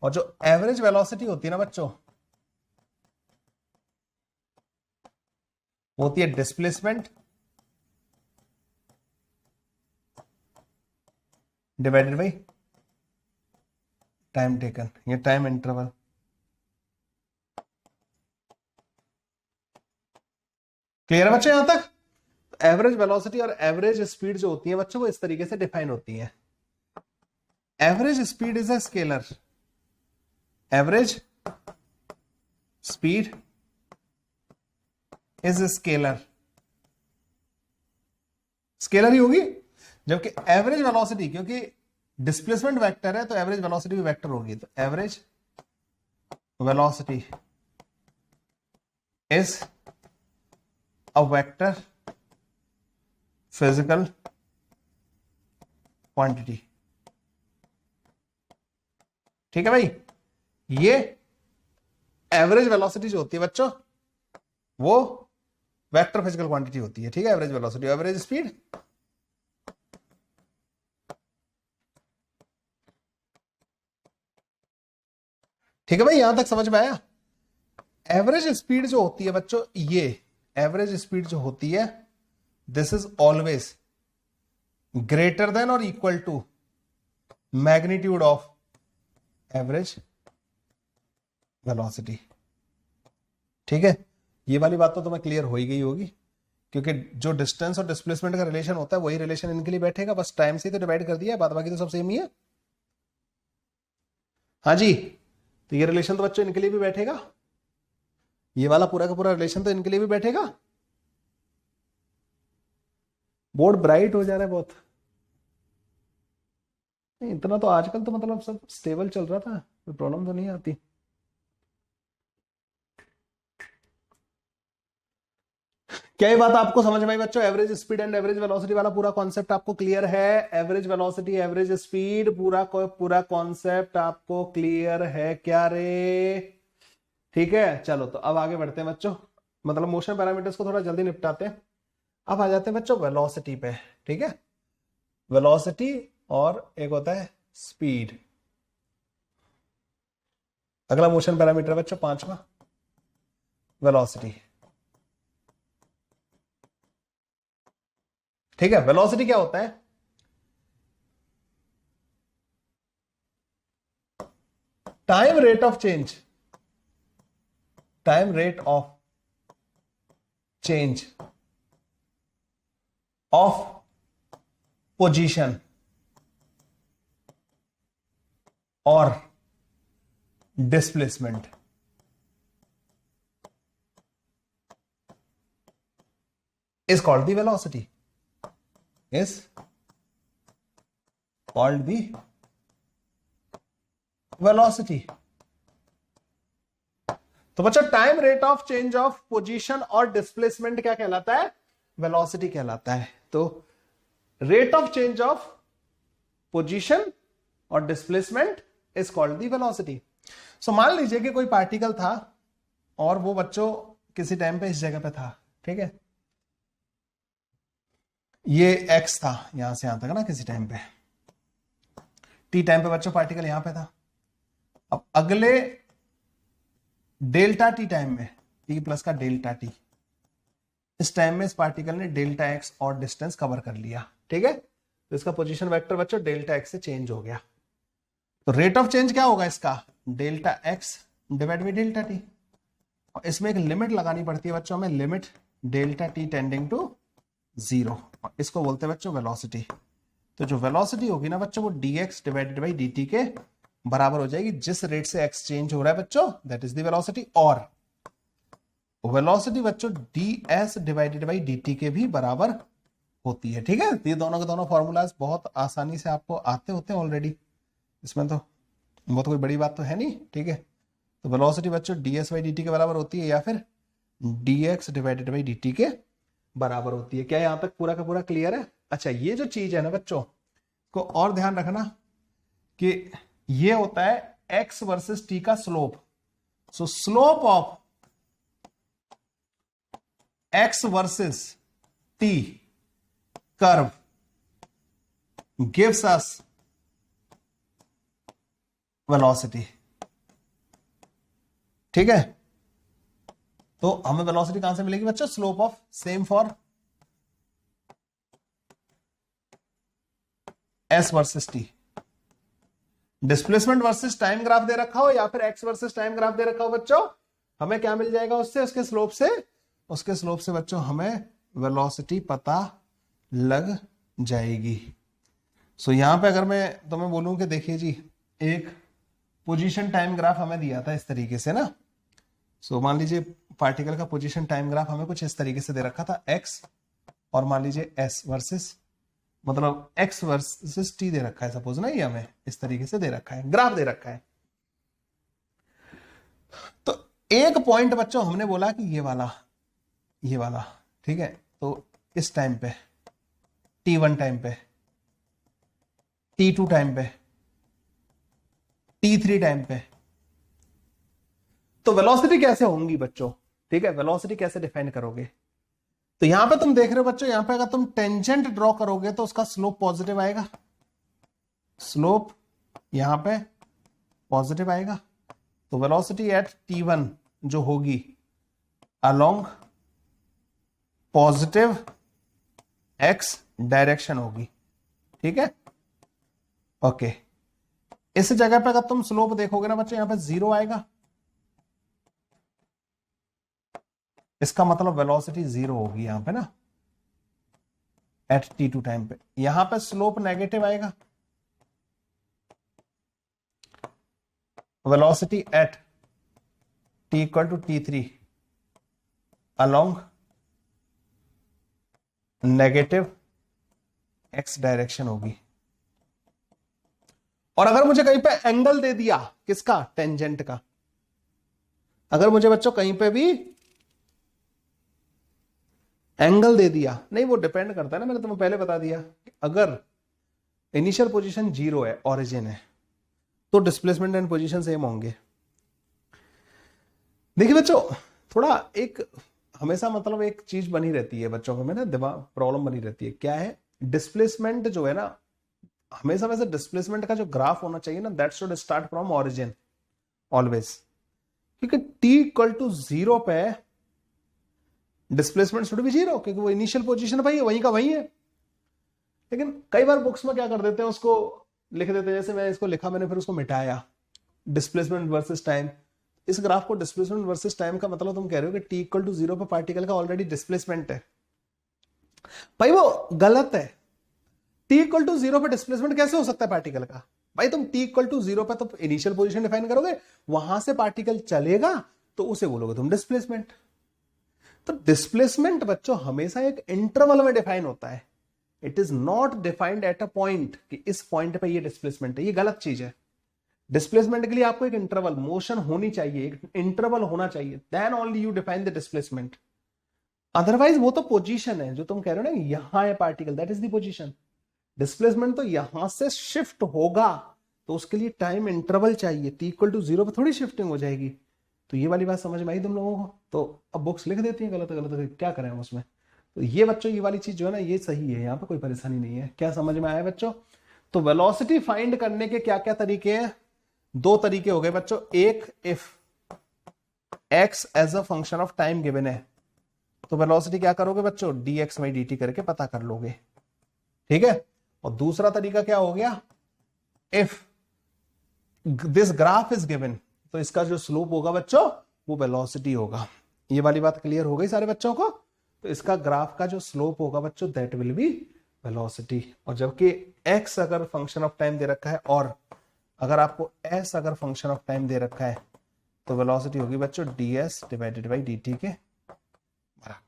और जो एवरेज वेलोसिटी होती है ना बच्चों, होती है displacement divided by time taken या टाइम इंटरवल। क्लियर है बच्चों यहां तक? एवरेज वेलोसिटी और एवरेज स्पीड जो होती है बच्चों वो इस तरीके से डिफाइन होती है। Average speed is a scalar, average speed is scalar, scalar ही होगी, जबकि एवरेज वेलोसिटी क्योंकि डिस्प्लेसमेंट वेक्टर है तो एवरेज वेलोसिटी भी वेक्टर होगी, तो average velocity is a vector physical quantity. ठीक है भाई, ये एवरेज वेलोसिटी जो होती है बच्चों वो वेक्टर फिजिकल क्वांटिटी होती है, ठीक है, एवरेज वेलोसिटी। एवरेज स्पीड ठीक है भाई, यहां तक समझ में आया? एवरेज स्पीड जो होती है बच्चों, ये एवरेज स्पीड जो होती है this is always greater than और equal to magnitude of average velocity. ठीक है, ये वाली बात तो तुम्हें क्लियर हो ही गई होगी, क्योंकि जो डिस्टेंस और डिस्प्लेसमेंट का रिलेशन होता है वही रिलेशन इनके लिए बैठेगा, बस टाइम से तो डिवाइड कर दिया है, बात बाकी तो सब सेम ही है। हाँ जी, तो ये रिलेशन तो बच्चों इनके लिए भी बैठेगा, ये वाला पूरा का पूरा रिलेशन तो इनके लिए भी बैठेगा। बोर्ड ब्राइट हो जा रहा है बहुत, नहीं इतना तो आजकल तो मतलब सब स्टेबल चल रहा था, कोई प्रॉब्लम तो नहीं आती। क्या ये बात आपको समझ में आई बच्चों? Average speed and average velocity वाला पूरा कॉन्सेप्ट आपको क्लियर है? एवरेज वेलोसिटी एवरेज स्पीड पूरा कॉन्सेप्ट आपको क्लियर है क्या रे? ठीक है, चलो तो अब आगे बढ़ते हैं बच्चों, मतलब मोशन पैरामीटर्स को थोड़ा जल्दी निपटाते हैं। अब आ जाते हैं बच्चों वेलोसिटी पे, ठीक है, वेलोसिटी और एक होता है स्पीड। अगला मोशन पैरामीटर बच्चों पांचवा वेलोसिटी। ठीक है, वेलोसिटी क्या होता है? Time rate of change, time rate of change of position और displacement is called the velocity, is called the velocity। तो बच्चों time rate of change of position और डिस्प्लेसमेंट क्या कहलाता है? वेलोसिटी कहलाता है। तो rate of change of position और displacement is called the velocity. So मान लीजिए कि कोई पार्टिकल था और वो बच्चों किसी टाइम पे इस जगह पे था, ठीक है, ये एक्स था यहां से यहां तक ना, किसी टाइम पे टी टाइम पे बच्चों पार्टिकल यहां पे था। अब अगले डेल्टा टी टाइम में, टी प्लस का डेल्टा टी, इस टाइम में इस पार्टिकल ने डेल्टा एक्स और डिस्टेंस कवर कर लिया, ठीक है, तो इसका पोजीशन वेक्टर बच्चों डेल्टा एक्स से चेंज हो गया। तो रेट ऑफ चेंज क्या होगा इसका? Delta X divide by delta T. और इसमें एक लिमिट लगानी पड़ती है बच्चों हमें, limit delta T tending to 0, और इसको बोलते हैं बच्चों वेलोसिटी। तो जो वेलोसिटी होगी ना बच्चों वो dx डिवाइडेड बाई dt के बराबर हो जाएगी, जिस रेट से x चेंज हो रहा है बच्चों दैट इज द वेलोसिटी। और वेलोसिटी बच्चों ds डिवाइडेड बाई dt के भी बराबर होती है। ठीक है, ये दोनों के दोनों फॉर्मूलाज बहुत आसानी से आपको आते होते हैं ऑलरेडी, इसमें तो बहुत कोई बड़ी बात तो है नहीं। ठीक है, तो वेलोसिटी बच्चों ds बाई dt के बराबर होती है या फिर dx डिवाइडेड बाई dt के बराबर होती है। क्या यहां तक पूरा का पूरा क्लियर है? अच्छा, ये जो चीज है ना बच्चों को और ध्यान रखना कि ये होता है x वर्सेस t का slope. So slope of x versus t curve gives us velocity. ठीक है, तो हमें वेलोसिटी कहां से मिलेगी बच्चों? Slope of, same for s versus t। Displacement versus time graph दे रखा हो या फिर x वर्सेस टाइम ग्राफ दे रखा हो बच्चों, हमें क्या मिल जाएगा उससे? उसके स्लोप से बच्चों हमें वेलोसिटी पता लग जाएगी। सो यहां पे अगर मैं तुम्हें बोलूं कि देखिए जी, एक पोजीशन टाइम ग्राफ हमें दिया था इस तरीके से ना। सो मान लीजिए पार्टिकल का पोजीशन टाइम ग्राफ हमें कुछ इस तरीके से दे रखा था, x और मान लीजिए s वर्सेस, मतलब x वर्सेस t दे रखा है सपोज ना, ये हमें इस तरीके से दे रखा है, ग्राफ दे रखा है। तो एक पॉइंट बच्चों हमने बोला कि ये वाला ठीक है, तो इस टाइम पे t1 टाइम पे, t2 टाइम पे, t3 टाइम पे, तो वेलोसिटी कैसे होंगी बच्चों? ठीक है, वेलोसिटी कैसे डिफाइन करोगे? तो यहां पे तुम देख रहे हो बच्चों, यहां पे अगर तुम टेंजेंट ड्रॉ करोगे तो उसका स्लोप पॉजिटिव आएगा, स्लोप यहां पे पॉजिटिव आएगा। तो वेलोसिटी एट t1 जो होगी अलोंग पॉजिटिव x डायरेक्शन होगी। ठीक है, ओके। इस जगह पे अगर तुम स्लोप देखोगे ना बच्चों, यहां पे 0 आएगा, इसका मतलब वेलोसिटी 0 होगी यहां पे ना, एट t2 टाइम पे। यहां पे स्लोप नेगेटिव आएगा, velocity at t equal to t3 along negative x direction होगी। और अगर मुझे कहीं पे एंगल दे दिया, किसका? टेंजेंट का। अगर मुझे बच्चों कहीं पे भी एंगल दे दिया, नहीं वो डिपेंड करता है ना, मैंने तुम्हें पहले बता दिया कि अगर इनिशियल पोजीशन 0 है, ओरिजिन है, तो डिस्प्लेसमेंट एंड पोजीशन सेम होंगे। देखिए बच्चों, थोड़ा एक हमेशा मतलब एक चीज बनी रहती है बच्चों में ना, दिमाग प्रॉब्लम बनी रहती है। क्या है? डिस्प्लेसमेंट जो है ना, हमेशा वैसे डिस्प्लेसमेंट का जो ग्राफ होना चाहिए ना, that should start from origin always, क्योंकि t इक्वल टू 0 पे डिस्प्लेसमेंट शुड बी 0, क्योंकि वो इनिशियल पोजीशन भाई वहीं का वहीं है। लेकिन कई बार बुक्स में क्या कर देते हैं, उसको लिख देते हैं, जैसे मैं इसको लिखा मैंने फिर उसको मिटाया, डिस्प्लेसमेंट वर्सेस टाइम। इस ग्राफ को डिस्प्लेसमेंट वर्सेस टाइम का मतलब तुम कह रहे हो कि t इक्वल टू 0 पे पार्टिकल का ऑलरेडी डिस्प्लेसमेंट है, भाई वो गलत है। t इक्वल टू 0 पे डिस्प्लेसमेंट कैसे हो सकता है पार्टिकल का? भाई तुम t इक्वल टू 0 पे तो इनिशियल पोजीशन डिफाइन करोगे, वहां से पार्टिकल चलेगा तो उसे बोलोगे तुम डिस्प्लेसमेंट। तो डिस्प्लेसमेंट बच्चों हमेशा एक इंटरवल में डिफाइन होता है, it is not defined at a point कि इस पॉइंट पे ये डिस्प्लेसमेंट है, ये गलत चीज है। डिस्प्लेसमेंट के लिए आपको एक इंटरवल मोशन होनी चाहिए, एक इंटरवल होना चाहिए, then only you define the displacement. Otherwise वो तो पोजीशन है जो तुम कह रहे हो ना, यहां है particle, that is the position. Displacement तो यहां से शिफ्ट होगा, तो उसके लिए टाइम इंटरवल चाहिए। t इक्वल टू 0 पे थोड़ी शिफ्टिंग हो जाएगी। तो ये वाली बात समझ में आई तुम लोगों को? तो अब बुक्स लिख देती हैं गलत गलत, क्या करें हम उसमें। तो ये बच्चों ये वाली चीज जो है ना, ये सही है, यहाँ पे कोई परेशानी नहीं है। क्या समझ में आया बच्चों? तो वेलोसिटी फाइंड करने के क्या क्या तरीके हैं? 2 तरीके हो गए बच्चों। एक, if x as a function of time given है, तो वेलोसिटी क्या करोगे बच्चों? dx बाई dt करके पता कर लोगे। ठीक है। और दूसरा तरीका क्या हो गया? If this graph is given, तो इसका जो स्लोप होगा बच्चों वो वेलोसिटी होगा। ये वाली बात क्लियर हो गई सारे बच्चों को। तो इसका ग्राफ का जो स्लोप होगा बच्चों दैट विल बी वेलोसिटी। और जबकि x अगर फंक्शन ऑफ टाइम दे रखा है और अगर आपको s अगर फंक्शन ऑफ टाइम दे रखा है तो वेलोसिटी होगी बच्चों ds डिवाइडेड बाई dt के बराबर।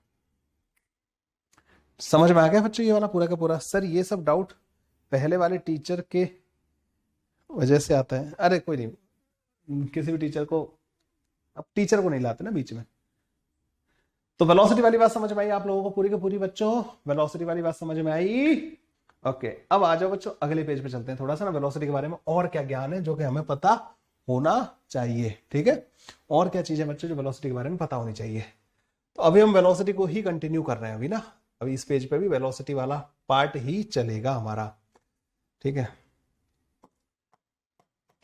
समझ में आ गया बच्चों ये वाला पूरा का पूरा? सर ये सब डाउट पहले वाले टीचर के वजह से आता है। अरे कोई नहीं, किसी भी टीचर को, अब टीचर को नहीं लाते ना बीच में। तो वेलोसिटी वाली बात समझ में आई आप लोगों को पूरी की पूरी बच्चों? वेलोसिटी वाली बात समझ में आई? ओके, अब आ जाओ बच्चों अगले पेज पे चलते हैं। थोड़ा सा ना वेलोसिटी के बारे में और क्या ज्ञान है जो कि हमें पता होना चाहिए, ठीक है? और क्या चीजें बच्चों जो वेलोसिटी के बारे में पता होनी चाहिए। तो अभी हम वेलोसिटी को ही कंटिन्यू कर रहे हैं अभी ना, अभी इस पेज पे भी वेलोसिटी वाला पार्ट ही चलेगा हमारा, ठीक है?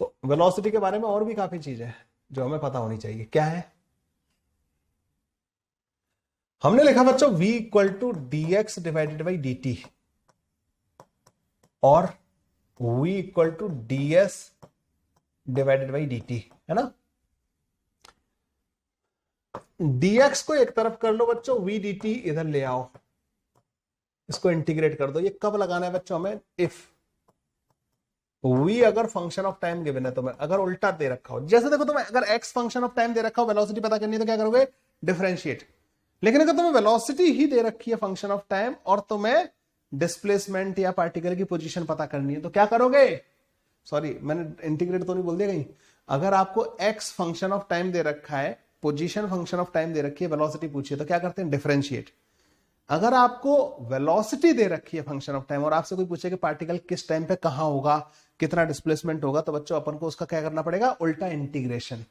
तो वेलोसिटी के बारे में और भी काफी चीजें जो हमें पता होनी चाहिए। क्या है? हमने लिखा बच्चों v equal to dx divided by dt और v equal to ds divided by dt, है ना? dx को एक तरफ कर लो बच्चों, v dt इधर ले आओ, इसको इंटीग्रेट कर दो। ये कब लगाना है बच्चों हमें? इफ v अगर फंक्शन ऑफ टाइम गिवन है तुम्हें, अगर उल्टा दे रखा हो, जैसे देखो तुम्हें अगर x फंक्शन ऑफ टाइम दे रखा हो, वेलोसिटी पता करनी है तो क्या करोगे? डिफरेंशिएट। लेकिन अगर तुम्हें वेलोसिटी ही दे रखी है फंक्शन ऑफ टाइम और तुम्हें डिस्प्लेसमेंट या पार्टिकल की पोजीशन पता करनी है तो क्या करोगे? सॉरी मैंने इंटीग्रेट तो नहीं बोल दिया कहीं। अगर आपको x फंक्शन ऑफ टाइम दे रखा है, पोजीशन फंक्शन ऑफ टाइम दे रखी है, वेलोसिटी पूछी है तो क्या करते हैं? डिफरेंशिएट। अगर आपको वेलोसिटी दे रखी है फंक्शन ऑफ टाइम और आपसे कोई पूछे कि पार्टिकल किस टाइम पे कहां होगा, कितना डिस्प्लेसमेंट होगा, तो बच्चों अपन को उसका क्या करना पड़ेगा? उल्टा इंटीग्रेशन।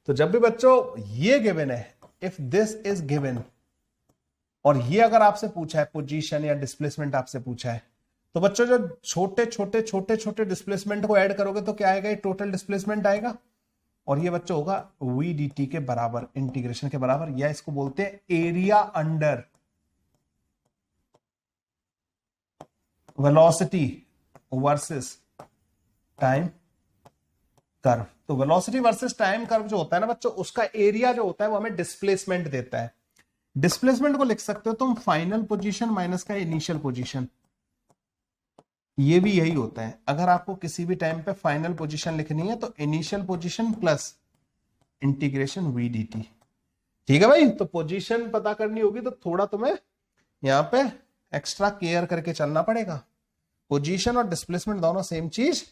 तो जब भी बच्चों ये गिवन है, इफ दिस इज गिवन, और ये अगर आपसे पूछा है पोजीशन या डिस्प्लेसमेंट आपसे पूछा है, तो बच्चों जो छोटे छोटे छोटे छोटे डिस्प्लेसमेंट को ऐड करोगे तो क्या आएगा? ये टोटल डिस्प्लेसमेंट आएगा और ये बच्चों होगा v dt के बराबर, इंटीग्रेशन के बराबर, या इसको बोलते हैं area under velocity versus time curve. तो वेलोसिटी वर्सेस टाइम कर्व जो होता है ना बच्चों, उसका एरिया जो होता है वो हमें डिस्प्लेसमेंट देता है। डिस्प्लेसमेंट को लिख सकते हो तुम फाइनल पोजीशन माइनस का इनिशियल पोजीशन, ये भी यही होता है। अगर आपको किसी भी टाइम पे फाइनल पोजीशन लिखनी है तो initial position plus integration v dt, ठीक है भाई? तो पोजीशन पता करनी होगी तो थोड़ा तुम्हें यहां पे एक्स्ट्रा केयर करके चलना पड़ेगा। पोजीशन और डिस्प्लेसमेंट दोनों सेम चीज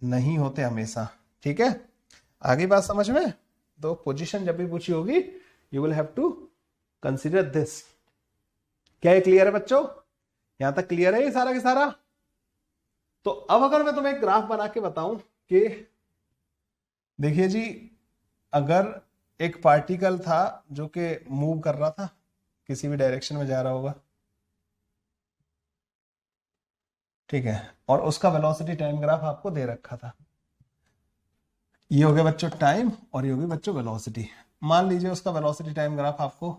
नहीं होते हमेशा, ठीक है? आगे बात समझ में? तो पोजीशन जब भी पूछी होगी you will have to consider this. क्या ये क्लियर है बच्चों? यहां तक क्लियर है ये सारा के सारा? तो अब अगर मैं तुम्हें एक ग्राफ बना के बताऊं कि देखिए जी, अगर एक पार्टिकल था जो कि मूव कर रहा था, किसी भी डायरेक्शन में जा रहा होगा, ठीक है, और उसका वेलोसिटी टाइम ग्राफ आपको दे रखा था। ये हो गया बच्चों टाइम और ये होगी बच्चों वेलोसिटी। मान लीजिए उसका वेलोसिटी टाइम ग्राफ आपको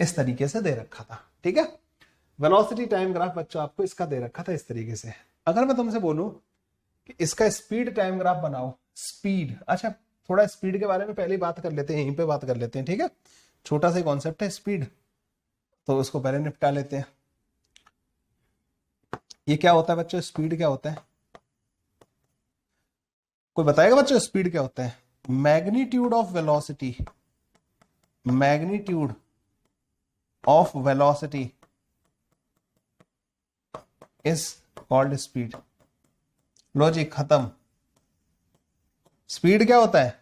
इस तरीके से दे रखा था, ठीक है? वेलोसिटी टाइम ग्राफ बच्चों आपको इसका दे रखा था इस तरीके से। अगर मैं तुमसे बोलूं कि इसका स्पीड टाइम ग्राफ बनाओ, स्पीड, अच्छा थोड़ा स्पीड के बारे में पहले बात कर लेते हैं, यहीं पे बात कर लेते हैं, ठीक है? छोटा सा कॉन्सेप्ट है स्पीड, तो उसको पहले निपटा लेते हैं। ये क्या होता है बच्चों? स्पीड क्या होता है? कोई बताएगा बच्चों स्पीड क्या होता है? Magnitude of velocity, magnitude of velocity is called speed. लो जी खत्म। स्पीड क्या होता है?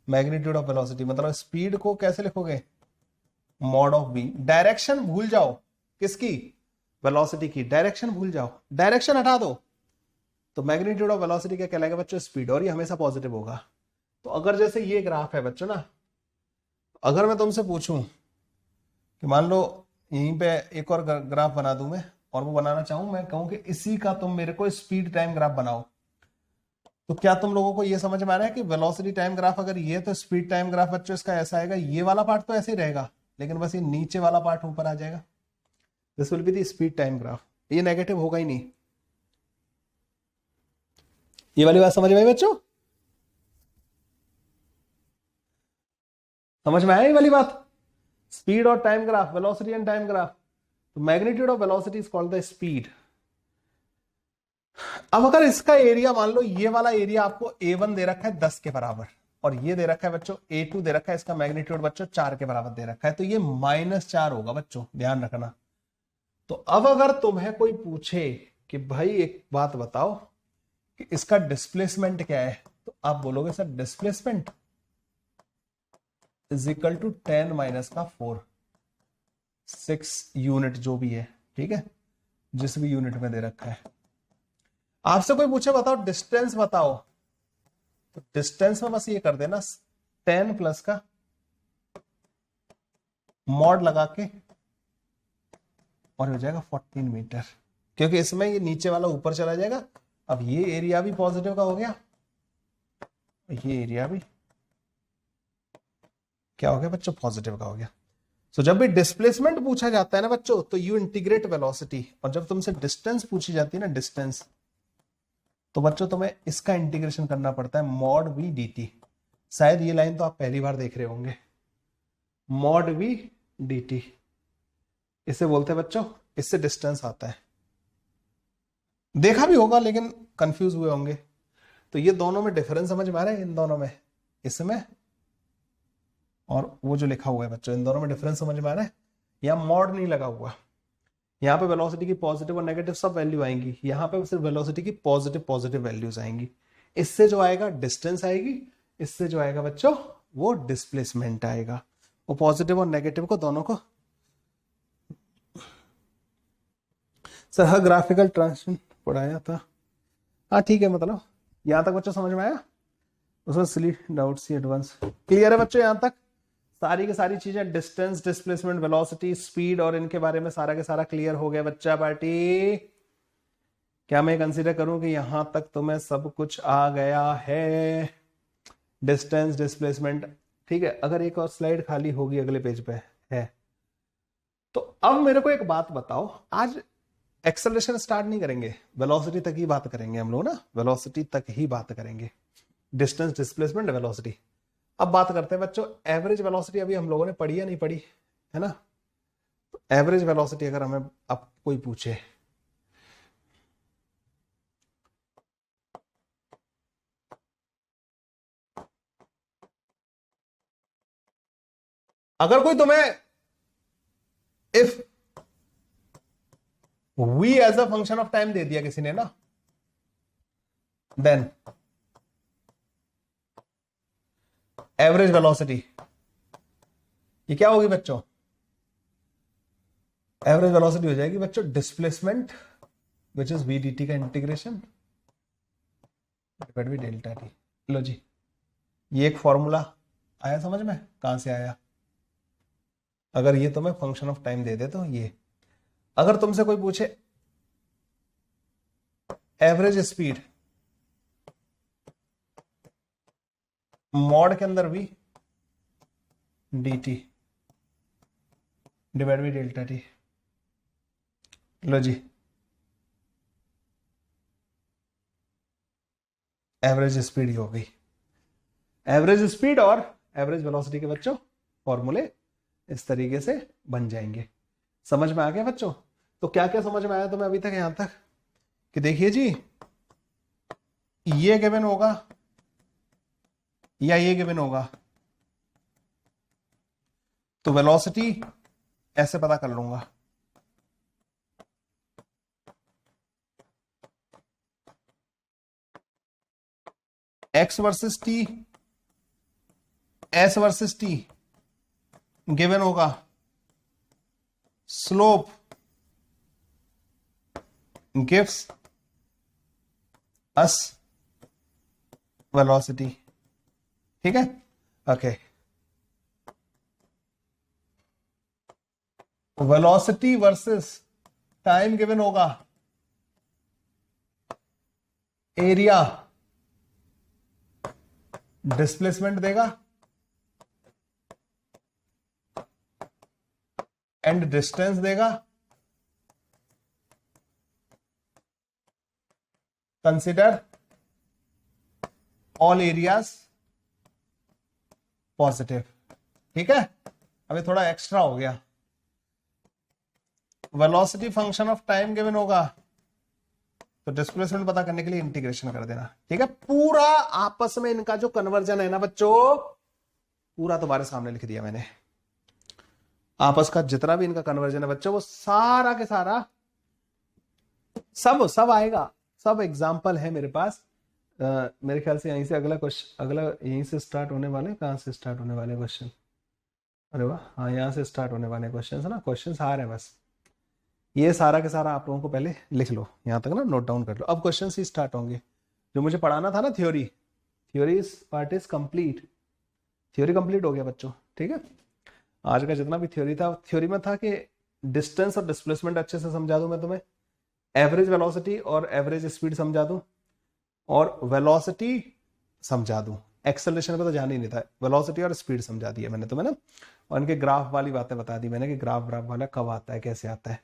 Magnitude of velocity. मतलब स्पीड को कैसे लिखोगे? Mod of v। डायरेक्शन भूल जाओ, किसकी? वेलोसिटी की। डायरेक्शन भूल जाओ, डायरेक्शन हटा दो, तो मैग्नीट्यूड ऑफ वेलोसिटी क्या कहलाएगा बच्चों? स्पीड। और ये हमेशा पॉजिटिव होगा। तो अगर जैसे ये ग्राफ है बच्चों ना, अगर मैं तुमसे पूछूं कि मान लो यहीं पे एक और ग्राफ बना दूं मैं, और वो बनाना चाहूं, मैं कहूं कि इसी का तुम मेरे को स्पीड टाइम ग्राफ बनाओ, तो क्या तुम लोगों को ये समझ में आ रहा है कि वेलोसिटी टाइम ग्राफ अगर ये, तो स्पीड टाइम ग्राफ बच्चों इसका ऐसा आएगा। ये वाला पार्ट तो ऐसे ही रहेगा, लेकिन बस ये नीचे वाला पार्ट ऊपर आ जाएगा। This will be the speed time graph. ये नेगेटिव होगा ही नहीं। ये वाली बात समझ में आई बच्चों? समझ में आया ये वाली बात? स्पीड और time graph, velocity and time graph. तो magnitude of velocity is called the speed. अब अगर इसका एरिया मान लो ये वाला एरिया आपको A1 दे रखा है 10 के बराबर, और ये दे रखा है बच्चों A2 दे रखा है, इसका मैग्नीट्यूड बच्चों 4 के बराबर दे रखा है, तो ये -4 होगा बच्चों, ध्यान रखना। तो अब अगर तुम्हें कोई पूछे कि भाई एक बात बताओ कि इसका डिस्प्लेसमेंट क्या है, तो आप बोलोगे sir displacement is equal to 10 minus का 4, 6 यूनिट जो भी है, ठीक है, जिस भी यूनिट में दे रखा है। आपसे कोई पूछे बताओ डिस्टेंस बताओ, तो डिस्टेंस में बस ये कर देना 10 प्लस का मॉड लगा के, और हो जाएगा 14 मीटर, क्योंकि इसमें ये नीचे वाला ऊपर चला जाएगा। अब ये एरिया भी पॉजिटिव का हो गया, ये एरिया भी क्या हो गया बच्चों, पॉजिटिव का हो गया। तो जब भी डिस्प्लेसमेंट पूछा जाता है ना बच्चों, तो यू इंटीग्रेट वेलोसिटी, और जब तुमसे डिस्टेंस पूछी जाती है ना, डिस्टेंस, तो बच्चों तुम्हें इसका इंटीग्रेशन करना पड़ता है, मॉड वी dt। शायद ये लाइन तो आप पहली बार देख रहे होंगे, मॉड वी dt, इसे बोलते हैं बच्चों, इससे डिस्टेंस आता है। देखा भी होगा लेकिन कंफ्यूज हुए होंगे। तो ये दोनों में डिफरेंस समझ में आ रहा है, इन दोनों में, इसमें और वो जो लिखा हुआ है बच्चों, इन दोनों में डिफरेंस समझ में आ रहा है। यहाँ मॉड नहीं लगा हुआ, यहाँ पे वेलोसिटी की पॉजिटिव और नेगेटिव सब वैल्यू आएंगी, यहाँ पे सिर्फ वेलोसिटी की पॉजिटिव वैल्यूज आएंगी। इससे जो आएगा डिस्टेंस आएगी, इससे जो आएगा बच्चों वो डिस्प्लेसमेंट आएगा। वो पॉजिटिव और नेगेटिव को दोनों को सर हर ग्राफिकल ट्रांसलेशन पढ़ाया था, हाँ ठीक है, मतलब यहां तक बच्चों समझ में आया, उसमें सिली डाउट्स ही एडवांस क्लियर है बच्चों। यहां तक सारी की सारी चीजें, डिस्टेंस, डिस्प्लेसमेंट, वेलोसिटी, स्पीड और इनके बारे में सारा के सारा क्लियर हो गया बच्चा पार्टी? क्या मैं कंसीडर करूं कि यहां तक तुम्हें सब कुछ आ गया है? डिस्टेंस, डिस्प्लेसमेंट, ठीक है। अगर एक और स्लाइड खाली होगी अगले पेज पे है, तो अब मेरे को एक बात बताओ, आज एक्सेलरेशन स्टार्ट नहीं करेंगे, वेलोसिटी तक ही बात करेंगे हम लोग ना, वेलोसिटी तक ही बात करेंगे, डिस्टेंस, डिस्प्लेसमेंट, वेलोसिटी। अब बात करते हैं बच्चों एवरेज वेलोसिटी, अभी हम लोगों ने पढ़ी या नहीं पढ़ी है ना? तो एवरेज वेलोसिटी अगर हमें अब कोई पूछे, अगर कोई तुम्हें if v as a function of time दे दिया किसी ने ना, देन एवरेज वेलोसिटी ये क्या होगी बच्चों? एवरेज वेलोसिटी हो जाएगी बच्चों displacement which is v dt का integration divide by delta t. लो जी, ये एक फॉर्मूला आया समझ में, कहां से आया? अगर ये तुम्हें फंक्शन ऑफ टाइम दे दे तो ये, अगर तुमसे कोई पूछे एवरेज स्पीड मॉड के अंदर v dt divide by delta t, लो जी एवरेज स्पीड ही हो गई। एवरेज स्पीड और एवरेज वेलोसिटी के बच्चों फॉर्मूले इस तरीके से बन जाएंगे। समझ में आ गया बच्चों? तो क्या क्या समझ में आया तुम्हें अभी तक यहां तक? कि देखिए जी, ये गिवन होगा या ये गिवन होगा, तो वेलोसिटी ऐसे पता कर लूंगा, x versus t, s versus t given होगा, स्लोप गिव्स अस वेलोसिटी, ठीक है, okay. Velocity versus time given होगा, एरिया डिस्प्लेसमेंट देगा एंड डिस्टेंस देगा, कंसिडर ऑल एरियाज पॉजिटिव, ठीक है, अभी थोड़ा एक्स्ट्रा हो गया। Velocity function of time given होगा, तो डिस्प्लेसमेंट पता करने के लिए इंटीग्रेशन कर देना। ठीक है, पूरा आपस में इनका जो कन्वर्जन है ना बच्चों, पूरा तुम्हारे सामने लिख दिया मैंने। आपस का जितना भी इनका कन्वर्जन है बच्चों, वो सारा के सारा सब आएगा, सब एग्जाम्पल है मेरे पास। मेरे ख्याल से यहीं से अगला क्वेश्चन, अगला यहीं से स्टार्ट होने वाले, कहां से स्टार्ट होने वाले क्वेश्चन? अरे वाह, हाँ यहाँ से स्टार्ट होने वाले क्वेश्चन है ना, क्वेश्चन आ रहे हैं बस। ये सारा के सारा आप लोगों को पहले लिख लो, यहां तक ना नोट डाउन कर लो। अब क्वेश्चन ही स्टार्ट होंगे। जो मुझे पढ़ाना था ना theory part is complete, theory complete हो गया बच्चों। ठीक है, आज का जितना भी थ्योरी था, थ्योरी में था कि डिस्टेंस और डिस्प्लेसमेंट अच्छे से समझा दूं मैं तुम्हें, एवरेज वेलोसिटी और एवरेज स्पीड समझा दूं, और वेलोसिटी समझा दूं। एक्सेलरेशन पे तो जान ही नहीं था, वेलोसिटी और स्पीड समझा दिया मैंने तुम्हें ना, और इनके ग्राफ वाली बातें बता दी मैंने कि ग्राफ वाला कब आता है, कैसे आता है।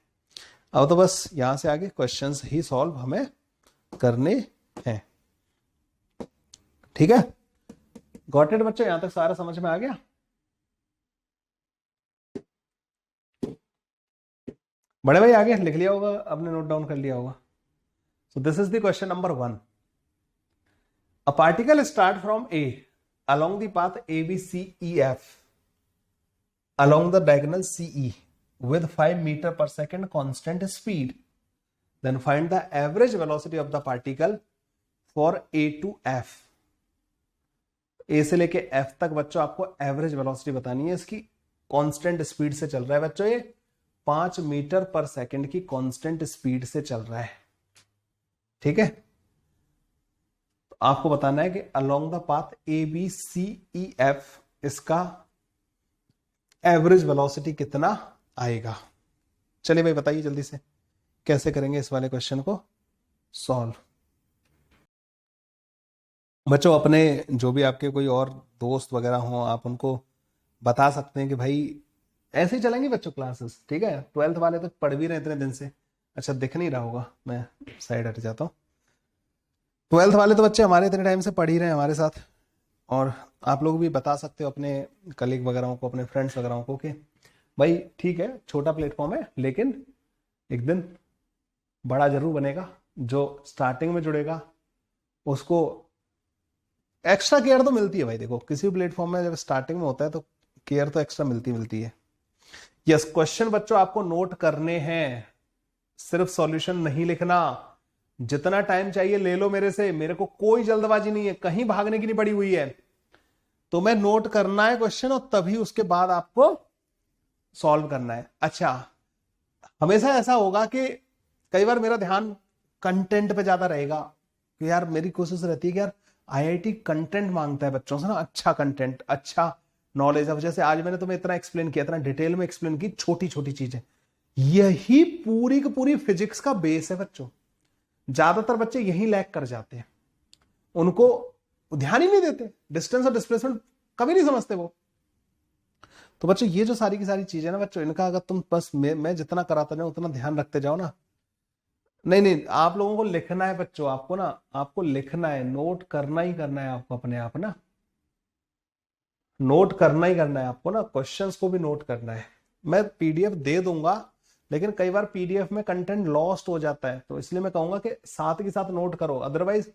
अब तो बस यहां से आगे क्वेश्चंस ही सॉल्व हमें करने हैं। ठीक है, गॉट इट बच्चों, यहां तक सारा समझ में आ गया? बड़े भाई आगे लिख लिया होगा, आपने नोट डाउन कर लिया होगा। सो this is the question number 1। A particle start from A along the path ABCEF along the diagonal CE with 5 meter per second constant speed. Then find the average velocity of the particle for A to F. A से लेके F तक बच्चों आपको एवरेज वेलोसिटी बतानी है। इसकी कांस्टेंट स्पीड से चल रहा है बच्चों, ये 5 मीटर पर सेकंड की कांस्टेंट स्पीड से चल रहा है। ठीक है, आपको बताना है कि अलोंग द पाथ ABCEF इसका एवरेज वेलोसिटी कितना आएगा। चलिए भाई बताइए जल्दी से, कैसे करेंगे इस वाले क्वेश्चन को सॉल्व। बच्चों अपने जो भी आपके कोई और दोस्त वगैरह हो, आप उनको बता सकते हैं कि भाई ऐसे ही चलेंगे बच्चों क्लासेस। ठीक है, 12th वाले तो पढ़ भी रहे इतने दिन से। अच्छा दिख नहीं रहा होगा, मैं साइड हट जाता हूँ। 12th वाले तो बच्चे हमारे इतने टाइम से पढ़ ही रहे हैं हमारे साथ, और आप लोग भी बता सकते हो अपने कलीग वगैरह को, अपने फ्रेंड्स वगैरह को कि भाई ठीक है छोटा प्लेटफॉर्म है, लेकिन एक दिन बड़ा जरूर बनेगा। जो स्टार्टिंग में जुड़ेगा उसको एक्स्ट्रा केयर तो मिलती है भाई। देखो किसी भी प्लेटफॉर्म में जब स्टार्टिंग में होता है तो केयर तो एक्स्ट्रा मिलती है। यस, क्वेश्चन बच्चों आपको नोट करने हैं, सिर्फ सॉल्यूशन नहीं लिखना। जितना टाइम चाहिए ले लो मेरे से, मेरे को कोई जल्दबाजी नहीं है, कहीं भागने की नहीं पड़ी हुई है। तो मैं नोट करना है क्वेश्चन और तभी उसके बाद आपको सॉल्व करना है। अच्छा, हमेशा ऐसा होगा कि कई बार मेरा ध्यान कंटेंट पे ज्यादा रहेगा कि यार मेरी कोशिश रहती है कि यार आईआईटी कंटेंट मांगता है बच्चों से ना, अच्छा कंटेंट, अच्छा नॉलेज। अब जैसे आज मैंने तुम्हें इतना एक्सप्लेन किया, इतना डिटेल में एक्सप्लेन की छोटी छोटी चीजें, यही पूरी की पूरी फिजिक्स का बेस है बच्चों। ज्यादातर बच्चे यही लैग कर जाते हैं, उनको ध्यान ही नहीं देते, डिस्टेंस और डिस्प्लेसमेंट कभी नहीं समझते वो। तो बच्चों ये जो सारी की सारी चीजें ना बच्चों, इनका अगर तुम बस मैं जितना कराता जाऊं उतना ध्यान रखते जाओ ना, नहीं आप लोगों को लिखना है बच्चों, आपको लिखना है, नोट करना ही करना है आपको अपने आप ना, नोट करना ही करना है आपको ना, क्वेश्चंस को भी नोट करना है। मैं पीडीएफ दे दूंगा, लेकिन कई बार पीडीएफ में कंटेंट लॉस्ट हो जाता है, तो इसलिए मैं कहूंगा कि साथ के साथ नोट करो। अदरवाइज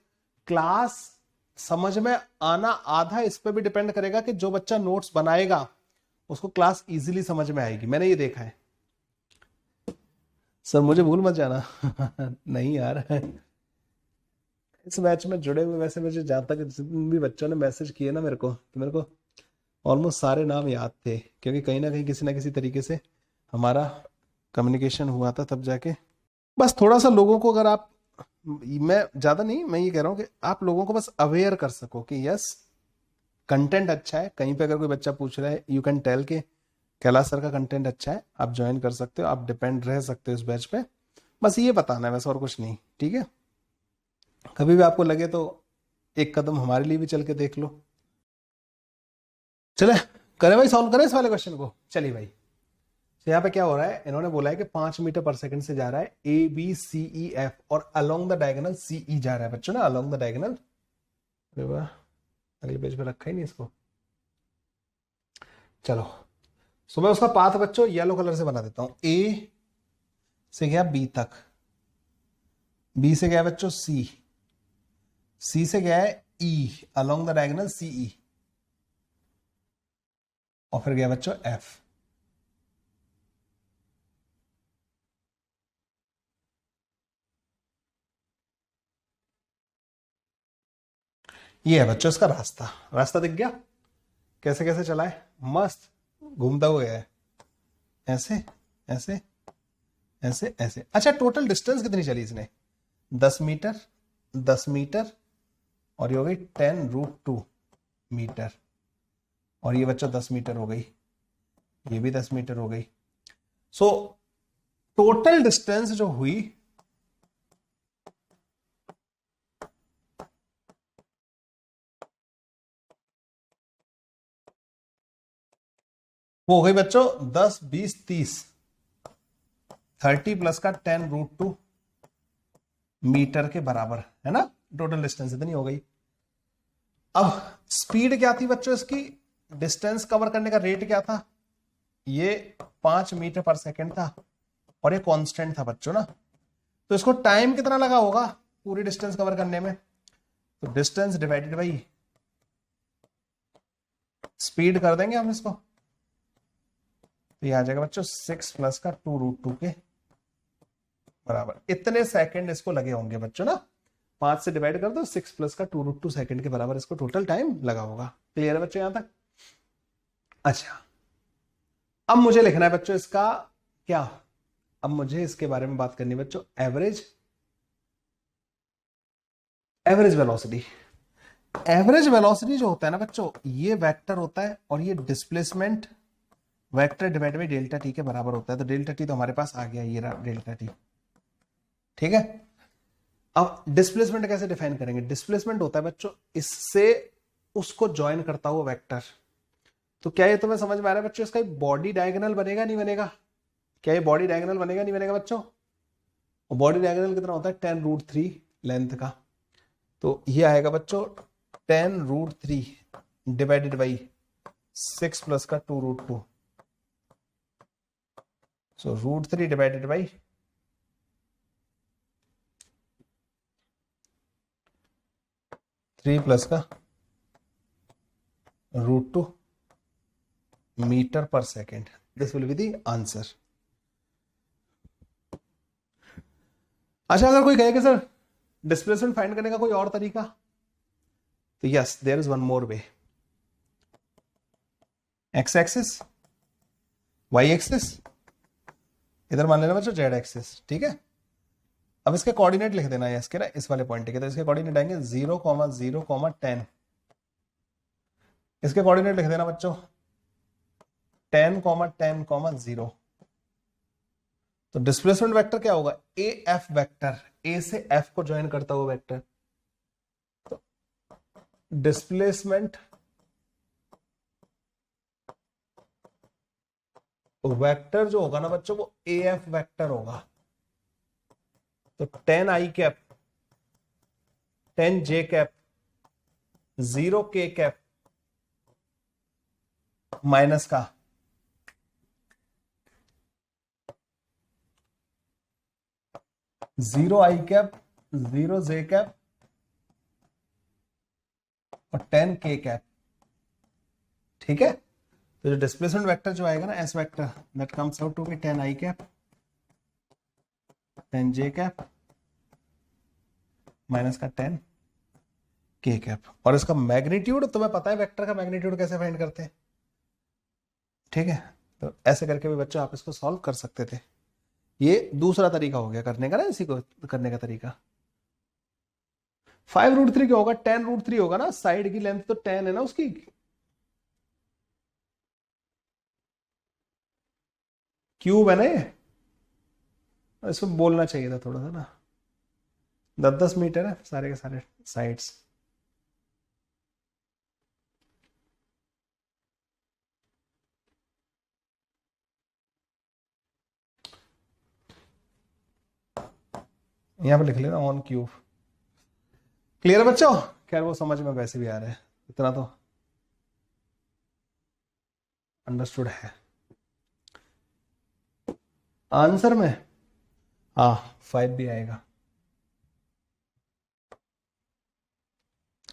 क्लास समझ में आना आधा इस पे भी डिपेंड करेगा कि जो बच्चा नोट्स बनाएगा उसको क्लास इजीली समझ में आएगी। मैंने ये देखा है। सर मुझे भूल मत जाना नहीं यार, इस बैच में जुड़े हुए वैसे मुझे जहां तक जिन भी बच्चों ने मैसेज किए ना मेरे को, तो मेरे को ऑलमोस्ट सारे नाम याद थे, क्योंकि कहीं ना कहीं किसी ना किसी तरीके से हमारा कम्युनिकेशन हुआ था तब जाके। बस थोड़ा सा लोगों को, अगर आप, मैं ज्यादा नहीं, मैं ये कह रहा हूं कि आप लोगों को बस अवेयर कर सको कि यस कंटेंट अच्छा है। कहीं पे अगर कोई बच्चा पूछ रहा है, यू कैन टेल के कैलाश सर का कंटेंट अच्छा है, आप ज्वाइन कर सकते हो, आप डिपेंड रह सकते हो इस बैच पे। बस ये बताना है, वैसे और कुछ नहीं। ठीक है, कभी भी आपको लगे तो एक कदम हमारे लिए भी चल के देख लो। चले करें भाई, सॉल्व करें इस वाले क्वेश्चन को। चलिए भाई, तो यहाँ पे क्या हो रहा है, इन्होंने बोला है कि 5 मीटर पर सेकंड से जा रहा है ABCEF और अलोंग द डायगोनल CE जा रहा है बच्चों ना, अलोंग द डायगोनल। अगले पेज पे रखा ही नहीं इसको। चलो, सो मैं उसका पाथ बच्चों येलो कलर से बना देता हूं। ए से गया बी तक, बी से गया बच्चों सी, सी से गया है ई अलोंग द डायगोनल सी ई, और फिर गया बच्चों एफ। ये है बच्चों इसका रास्ता। रास्ता दिख गया कैसे कैसे चला है, मस्त घूमता हुआ है, ऐसे ऐसे ऐसे ऐसे। अच्छा, टोटल डिस्टेंस कितनी चली इसने? 10 मीटर, 10 मीटर, और ये हो गई 10√2 मीटर, और ये बच्चा 10 मीटर हो गई, ये भी 10 मीटर हो गई। सो टोटल डिस्टेंस जो हुई वो हो गई बच्चों 10, 20, 30, 30 प्लस का 10√2 मीटर के बराबर है ना। टोटल डिस्टेंस इतनी हो गई। अब स्पीड क्या थी बच्चों इसकी, डिस्टेंस कवर करने का रेट क्या था, ये 5 मीटर पर सेकेंड था, और ये कांस्टेंट था बच्चों ना। तो इसको टाइम कितना लगा होगा पूरी डिस्टेंस कवर करने में, तो डिस्टेंस डिवाइडेड बाई स्पीड कर देंगे हम इसको, तो ये आ जाएगा बच्चों 6 प्लस का 2√2 के बराबर। इतने सेकंड इसको लगे होंगे बच्चों ना, 5 से डिवाइड कर दो, 6 प्लस का 2√2 सेकंड के बराबर इसको टोटल टाइम लगा होगा। क्लियर है बच्चों यहां तक? अच्छा, अब मुझे लिखना है बच्चों इसका क्या, अब मुझे इसके बारे में बात करनी है बच्चों, एवरेज वेलोसिटी। एवरेज वेलोसिटी जो होता है ना बच्चों, ये वेक्टर होता है, और ये displacement vector divide by delta T के बराबर होता है। तो डेल्टा टी तो हमारे पास आ गया, ये रहा डेल्टा टी, ठीक है। अब डिस्प्लेसमेंट कैसे डिफाइन करेंगे? डिस्प्लेसमेंट होता है बच्चों इससे उसको ज्वाइन करता हुआ वेक्टर। तो क्या ये तुम्हें समझ में आ रहा है बच्चों, इसका बॉडी डायगोनल बनेगा नहीं बनेगा? क्या ये बॉडी डायगोनल बनेगा नहीं बनेगा बच्चों? और बॉडी डायगोनल कितना होता है, 10√3 लेंथ का। तो ये आएगा बच्चों 10√3 डिवाइडेड बाई 6 प्लस का 2√2, सो √3 डिवाइडेड बाई 3 प्लस का √2 metre per second. This will be the answer. अच्छा, अगर कोई कहे कि सर डिस्प्लेसमेंट फाइंड करने का कोई और तरीका, तो yes there is one more way. X axis, Y axis, इधर मान लेना बच्चों जेड एक्सिस, ठीक है। अब इसके कोऑर्डिनेट लिख देना है इसके ना, इस वाले पॉइंट के, तो इसके कोऑर्डिनेट आएंगे 0,0,10। इसके कोऑर्डिनेट लिख देना बच्चों 10,10,0। तो डिस्प्लेसमेंट वेक्टर क्या होगा, ए एफ वेक्टर, ए से एफ को ज्वाइन करता हुआ वेक्टर। तो डिस्प्लेसमेंट वेक्टर जो होगा ना बच्चों, वो ए एफ वेक्टर होगा। तो 10i cap, 10j cap, 0k cap minus का 0i कैप, 0j कैप, और 10k कैप, ठीक है। तो जो डिस्प्लेसमेंट वेक्टर जो आएगा ना, S vector, that comes out to be 10i cap, 10j cap minus का 10k कैप। और इसका मैग्नीट्यूड तुम्हें पता है, वेक्टर का मैग्नीट्यूड कैसे फाइंड करते हैं, ठीक है। तो ऐसे करके भी बच्चों आप इसको सॉल्व कर सकते थे। ये दूसरा तरीका हो गया करने का ना, इसी को करने का तरीका। 5√3 क्या होगा, 10√3 होगा ना, साइड की लेंथ तो 10 है ना उसकी। क्यूब है ना ये, इसमें बोलना चाहिए था थोड़ा सा ना। 10-10 मीटर है सारे के सारे साइड्स। यहां पे लिख लेना ऑन क्यूब। क्लियर है बच्चों? खैर वो समझ में वैसे भी आ रहा है इतना तो। अंडरस्टूड है। आंसर में हाँ 5 भी आएगा,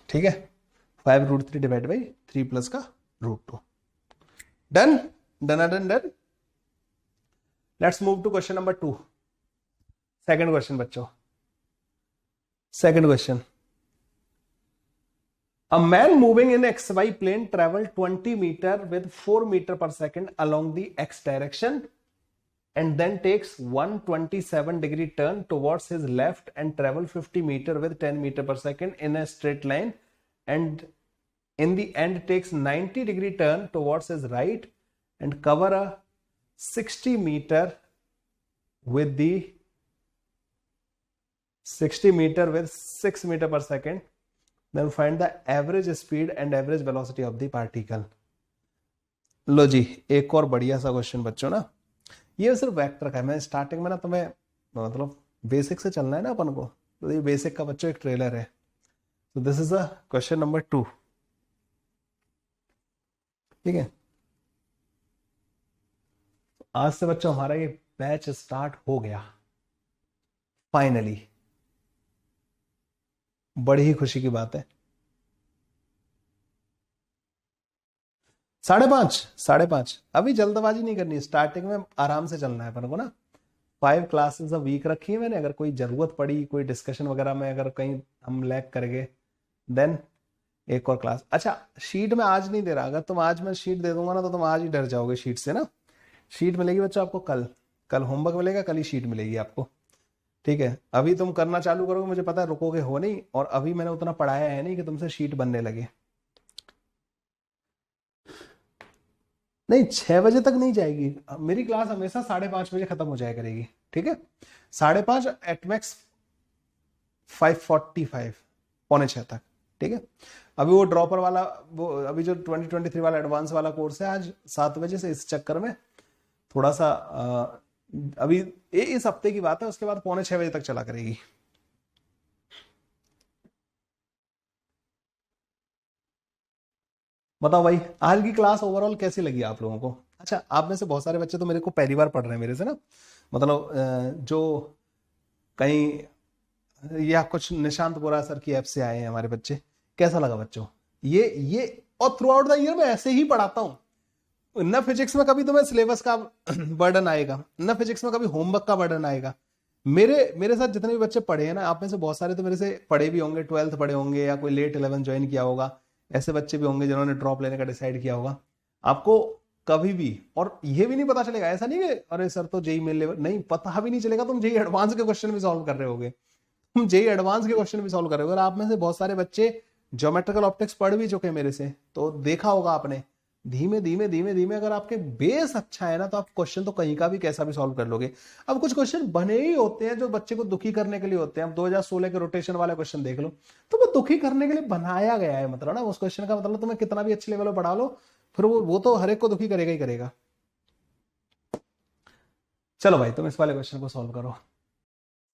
ठीक है। 5√3 डिवाइड बाई 3 प्लस का √2। Done done done done. Let's move to question number 2, second question बच्चों। Second question, a man moving in xy plane traveled 20 meter with 4 meter per second along the x direction and then takes 127-degree turn towards his left and travel 50 meter with 10 meter per second in a straight line, and in the end takes 90-degree turn towards his right and cover a 60 meter with 6 meter per second, then find the average speed and average velocity of the particle। लो जी, एक और बढ़िया सा क्वेश्चन बच्चों ना, ये सिर्फ वेक्टर का है। मैं स्टार्टिंग में ना तुम्हें मतलब बेसिक से चलना है ना अपन को, तो ये बेसिक का बच्चों एक ट्रेलर है। तो this is a question number 2, ठीक है। आज से बच्चों हमारा ये बैच स्टार्ट हो गया फाइनली, बड़ी ही खुशी की बात है। 5:30 5:30, अभी जल्दबाजी नहीं करनी, स्टार्टिंग में आराम से चलना है अपन को ना। 5 क्लासेस अ वीक रखी है मैंने, अगर कोई जरूरत पड़ी कोई डिस्कशन वगैरह में, अगर कहीं हम लैग कर गए देन एक और क्लास। अच्छा शीट में आज नहीं दे रहा, अगर तुम आज मैं शीट दे दूंगा ना तो तुम आज ही डर जाओगे शीट से ना। शीट मिलेगी बच्चों आपको कल, कल होमवर्क मिलेगा, कल ही शीट मिलेगी आपको, ठीक है। अभी तुम करना चालू करोगे, मुझे पता है रुकोगे हो नहीं, और अभी मैंने उतना पढ़ाया है नहीं कि तुमसे शीट बनने लगे। नहीं 6 बजे तक नहीं जाएगी मेरी क्लास, हमेशा 5:30 बजे खत्म हो जाया करेगी, ठीक है। 5:30 एट मैक्स 5:45 5:45 तक, ठीक है। अभी वो ड्रॉपर वाला, वो अभी जो 2023 वाला एडवांस वाला कोर्स है आज 7 बजे से, इस चक्कर में थोड़ा सा अभी इस हफ्ते की बात है, उसके बाद 5:45 बजे तक चला करेगी। बताओ भाई आज की क्लास ओवरऑल कैसी लगी आप लोगों को? अच्छा आप में से बहुत सारे बच्चे तो मेरे को पहली बार पढ़ रहे हैं मेरे से ना, मतलब जो कहीं या कुछ निशांत बोरा सर की ऐप से आए हैं हमारे बच्चे। कैसा लगा बच्चों ये? और थ्रू आउट द ईयर मैं ऐसे ही पढ़ाता हूं। न फिजिक्स में कभी तुम्हें सिलेबस का बर्डन आएगा, न फिजिक्स में कभी होमवर्क का बर्डन आएगा। मेरे साथ जितने भी बच्चे पढ़े हैं ना, आप में से बहुत सारे तो मेरे से पढ़े भी होंगे, 12th पढ़े होंगे या कोई लेट 11 ज्वाइन किया होगा, ऐसे बच्चे भी होंगे जिन्होंने ड्रॉप लेने का डिसाइड किया होगा। आपको कभी भी और ये भी नहीं पता चलेगा, ऐसा नहीं कि अरे सर तो जेई मेन लेवल, नहीं पता भी नहीं चलेगा, तुम जेई एडवांस के क्वेश्चन भी सॉल्व कर रहे होगे, तुम जेई एडवांस के क्वेश्चन भी सॉल्व कर रहे होगे। आप में से बहुत सारे बच्चे ज्योमेट्रिकल ऑप्टिक्स पढ़ भी चुके हैं मेरे से, तो देखा होगा आपने। धीमे धीमे धीमे धीमे अगर आपके बेस अच्छा है ना, तो आप क्वेश्चन तो कहीं का भी कैसा भी सॉल्व कर लोगे। अब कुछ क्वेश्चन बने ही होते हैं जो बच्चे को दुखी करने के लिए होते हैं। अब 2016 के रोटेशन वाला क्वेश्चन देख लो, तो वो दुखी करने के लिए बनाया गया है, मतलब ना उस क्वेश्चन का मतलब तुम्हें कितना भी अच्छे लेवल पर पढ़ा लो, फिर वो तो हर एक को दुखी करेगा ही करेगा। चलो भाई तुम इस वाले क्वेश्चन को सॉल्व करो।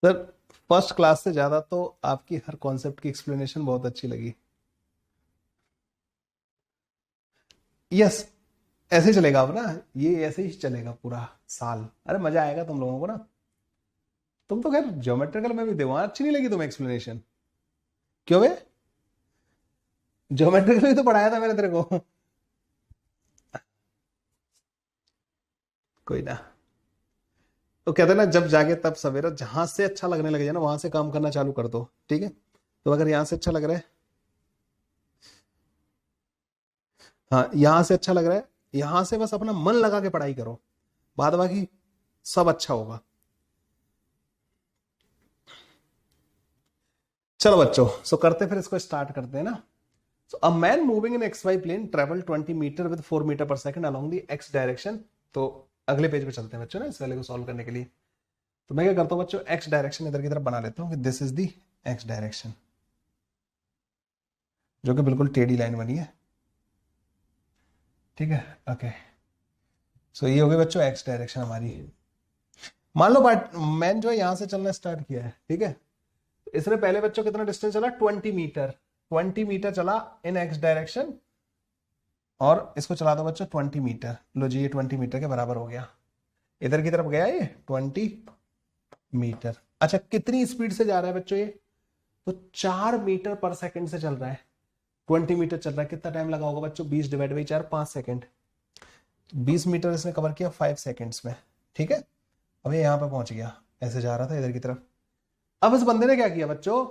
सर फर्स्ट क्लास से ज्यादा तो आपकी हर कॉन्सेप्ट की एक्सप्लेनेशन बहुत अच्छी लगी। यस ऐसे ही चलेगा अब ना, ये ऐसे ही चलेगा पूरा साल। अरे मजा आएगा तुम लोगों को ना। तुम तो खैर ज्योमेट्रिकल में भी दे, वहां अच्छी नहीं लगी तुम्हें एक्सप्लेनेशन? क्यों बे? ज्योमेट्रिकल में तो पढ़ाया था मैंने तेरे को। कोई ना, तो कहते हैं ना जब जागे तब सवेरा, जहां से अच्छा लगने लगे ना वहां से काम करना चालू कर दो, ठीक है। तो अगर यहां से अच्छा लग रहा है, हाँ यहां से अच्छा लग रहा है, यहां से बस अपना मन लगा के पढ़ाई करो, बाद बाकी सब अच्छा होगा। चलो बच्चों सो करते फिर इसको स्टार्ट करते हैं ना। So a man moving in x y plane travel 20 metre with 4 metre per second along the x direction. तो अगले पेज पे चलते हैं बच्चों ना इस वाले को सॉल्व करने के लिए। तो मैं क्या करता हूं बच्चों, एक्स डायरेक्शन इधर की तरफ बना लेता हूं कि this is the x direction, जो कि बिल्कुल टेढ़ी लाइन बनी है, ठीक है। ओके सो ये हो गई बच्चों एक्स डायरेक्शन हमारी। मान लो मैन जो है यहां से चलना स्टार्ट किया है, ठीक है। इसने पहले बच्चों कितना डिस्टेंस चला, 20 मीटर, 20 मीटर चला इन एक्स डायरेक्शन, और इसको चला दो बच्चों 20 मीटर। लो जी, ये 20 मीटर के बराबर हो गया। इधर की तरफ गया ये 20 मीटर। अच्छा, कितनी स्पीड से जा रहा है बच्चों ये? तो 4 मीटर पर सेकंड से चल रहा है। 20 मीटर चल रहा है, कितना टाइम लगा होगा बच्चों? 20 डिवाइड बाई 4, 5 सेकंड। 20 मीटर इसने कवर किया 5 सेकंड्स में, ठीक है। अब ये यहां पे पहुंच गया, ऐसे जा रहा था इधर की तरफ। अब इस बंदे ने क्या किया बच्चों?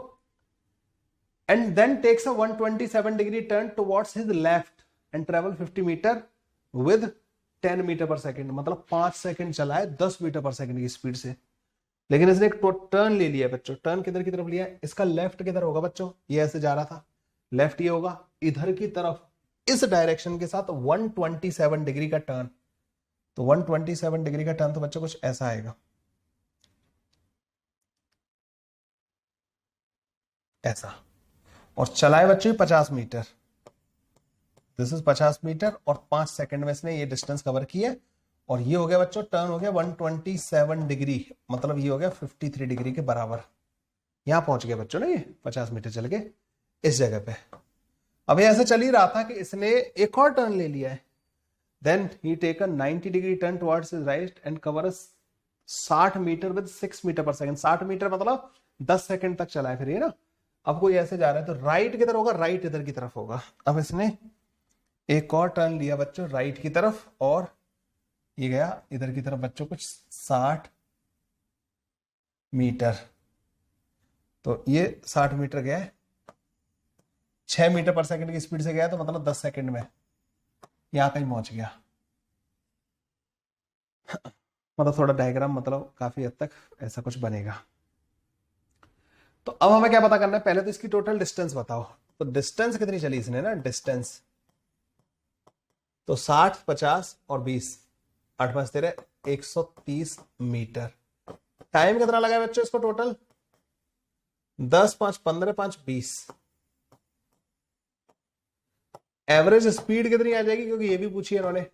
And then takes a 127 degree turn towards his left and travel 50 metre with 10 metre per second. मतलब 5 सेकंड चला है 10 मीटर पर सेकंड की स्पीड से। लेकिन इसने एक टर्न ले लिया बच्चों। टर्न किधर की तरफ लिया? इसका लेफ्ट किधर होगा बच्चों? ये ऐसे जा रहा था, लेफ्ट ये होगा, इधर की तरफ इस डायरेक्शन के साथ 127 डिग्री का टर्न। तो 127 डिग्री का टर्न तो बच्चों कुछ ऐसा आएगा, ऐसा। और चलाए बच्चों 50 मीटर। दिस इज 50 मीटर और 5 सेकंड में इसने ये डिस्टेंस कवर किया। और ये हो गया बच्चों, टर्न हो गया 127 डिग्री, मतलब ये हो गया 53 डिग्री के बराबर। यहां पहुंच गया बच्चों ना, ये 50 मीटर चल के इस जगह पे। अब ये ऐसे चल ही रहा था कि इसने एक और टर्न ले लिया है। Then he take a 90 degree turn towards his right and cover 60 metre with 6 metre per second. 60 metre मतलब 10 सेकंड तक चला है फिर ये ना। अब कोई ऐसे जा रहा है तो राइट किधर होगा? राइट इधर की तरफ होगा। अब इसने एक और टर्न लिया बच्चों राइट की तरफ, और ये गया इधर की तरफ बच्चों कुछ 60 मीटर। तो ये 60 मीटर गया है, 6 मीटर पर सेकंड की स्पीड से गया, तो मतलब 10 सेकंड में यहां कहीं पहुंच गया। मतलब थोड़ा डायग्राम मतलब काफी हद तक ऐसा कुछ बनेगा। तो अब हमें क्या पता करना है? पहले तो इसकी टोटल डिस्टेंस बताओ। तो डिस्टेंस कितनी चली इसने ना, डिस्टेंस तो 60, 50 और 20, 8 5 13 130 मीटर। टाइम कितना लगा बच्चों इसको टोटल? 10 5 15 5 20। एवरेज स्पीड कितनी आ जाएगी? क्योंकि ये भी पूछी है इन्होंने।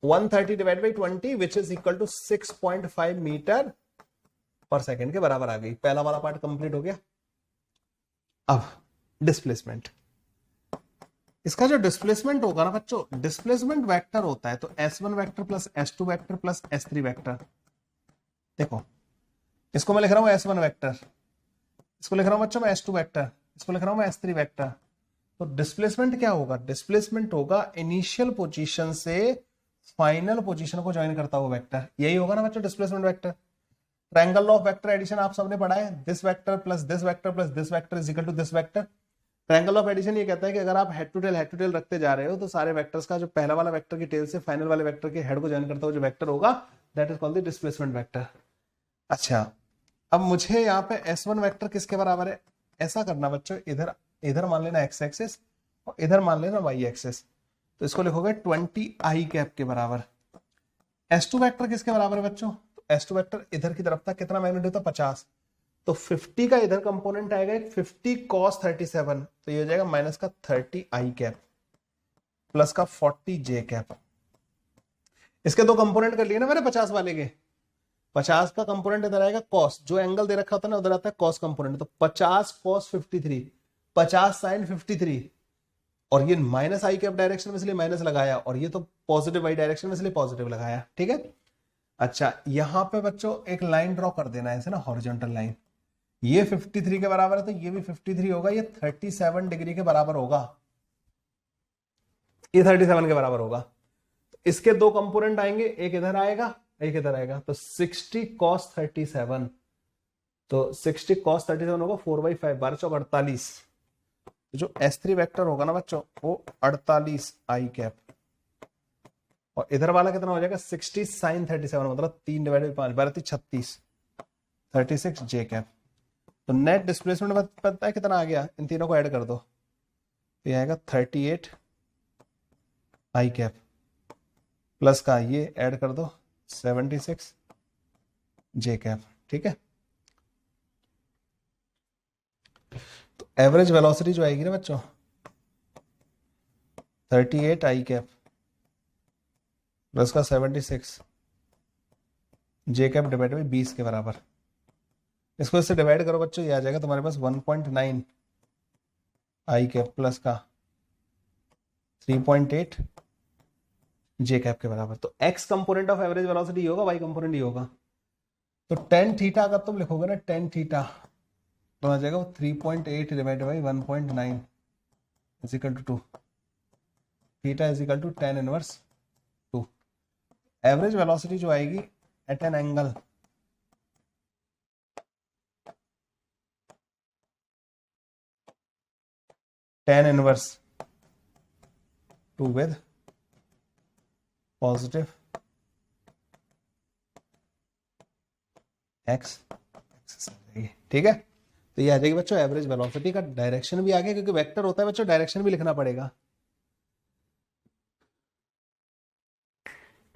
130 divide by 20 which is equal to 6.5 metre per second के बराबर आ गई। पहला वाला पार्ट कंप्लीट हो गया। अब डिस्प्लेसमेंट, इसका जो डिस्प्लेसमेंट होगा ना बच्चों, डिस्प्लेसमेंट वेक्टर होता है तो S1 vector plus S2 vector plus S3 vector. देखो इसको मैं लिख रहा हूं S1 वेक्टर, इसको लिख रहा हूं बच्चों मैं S2 वेक्टर, इसको लिख रहा हूं मैं S3 वेक्टर। तो डिस्प्लेसमेंट क्या होगा? डिस्प्लेसमेंट होगा इनिशियल पोजीशन से फाइनल पोजीशन को ज्वाइन करता हुआ वेक्टर। यही होगा ना बच्चों displacement vector. Triangle of vector addition आप सबने पढ़ा है, this vector plus this vector plus this vector is equal to this vector. Triangle of addition ये कहता है कि अगर आप हेड टू टेल रखते जा रहे हो तो सारे वेक्टर्स का जो पहला वाला वेक्टर की टेल से फाइनल वाले वेक्टर के हेड को ज्वाइन करता हुआ जो वेक्टर होगा, that is called the displacement vector. अच्छा, अब मुझे यहाँ पे S1 वेक्टर किसके बराबर है? ऐसा करना बच्चों, इधर इधर मान लेना x एक्सिस और इधर मान लेना y एक्सिस। तो इसको लिखोगे 20 i कैप के बराबर। S2 वेक्टर किसके बराबर है बच्चों? तो S2 वेक्टर इधर की तरफ था, कितना मैग्नीट्यूड था? 50। तो 50 का इधर कंपोनेंट आएगा एक 50 cos 37, तो ये हो जाएगा माइनस का 30 i कैप प्लस का 40 j कैप। इसके दो कंपोनेंट कर लिए ना मैंने 50 वाले के। 50 का कंपोनेंट इधर आएगा cos, जो एंगल दे रखा होता है ना उधर आता है cos कंपोनेंट। तो 50 cos 53, 50 sin 53, और ये माइनस आई कैप डायरेक्शन में इसलिए माइनस लगाया, और ये तो पॉजिटिव वाई डायरेक्शन में इसलिए पॉजिटिव लगाया, ठीक है। अच्छा, यहां पे बच्चों एक लाइन ड्रॉ कर देना है ऐसे ना, हॉरिजॉन्टल लाइन। ये 53 के बराबर है तो ये भी 53 होगा, ये 37 डिग्री के बराबर होगा, ये 37 के बराबर होगा। तो इसके दो कंपोनेंट आएंगे, एक इधर आएगा एक इधर आएगा। तो 60 cos 37, तो 60 cos 37 होगा 4/5, 12 चौक 48। जो S3 वेक्टर होगा ना बच्चों वो 48 i कैप, और इधर वाला कितना हो जाएगा? 60 sin 37, मतलब 3 डिवाइड बाई 5, 12 36, 36 j कैप। तो नेट डिस्प्लेसमेंट पता है कितना आ गया? इन तीनों को ऐड कर दो तो ये आएगा 38 i कैप प्लस का ये ऐड कर दो 76 j कैप, ठीक है। तो एवरेज वेलोसिटी जो आएगी ना बच्चों 38 i कैप प्लस का 76 j कैप डिवाइड बाई 20 के बराबर। इसको इससे डिवाइड करो बच्चों, ये आ जाएगा तुम्हारे पास 1.9 i कैप प्लस का 3.8 जे कैप के बराबर। तो x component of average velocity होगा, y कंपोनेंट ही होगा। तो टेन थीटा अगर तुम लिखोगे ना, टेन थीटा तो आ जाएगा वो 3.8 divide by 1.9 is equal to 2। Theta is equal to tan inverse 2। Average velocity जो आएगी at an angle tan inverse 2 with positive x axis आ जाएगी। ठीक है, तो ये आ जाएगी बच्चों एवरेज वेलोसिटी का डायरेक्शन भी आ गया, क्योंकि वेक्टर होता है बच्चों, डायरेक्शन भी लिखना पड़ेगा।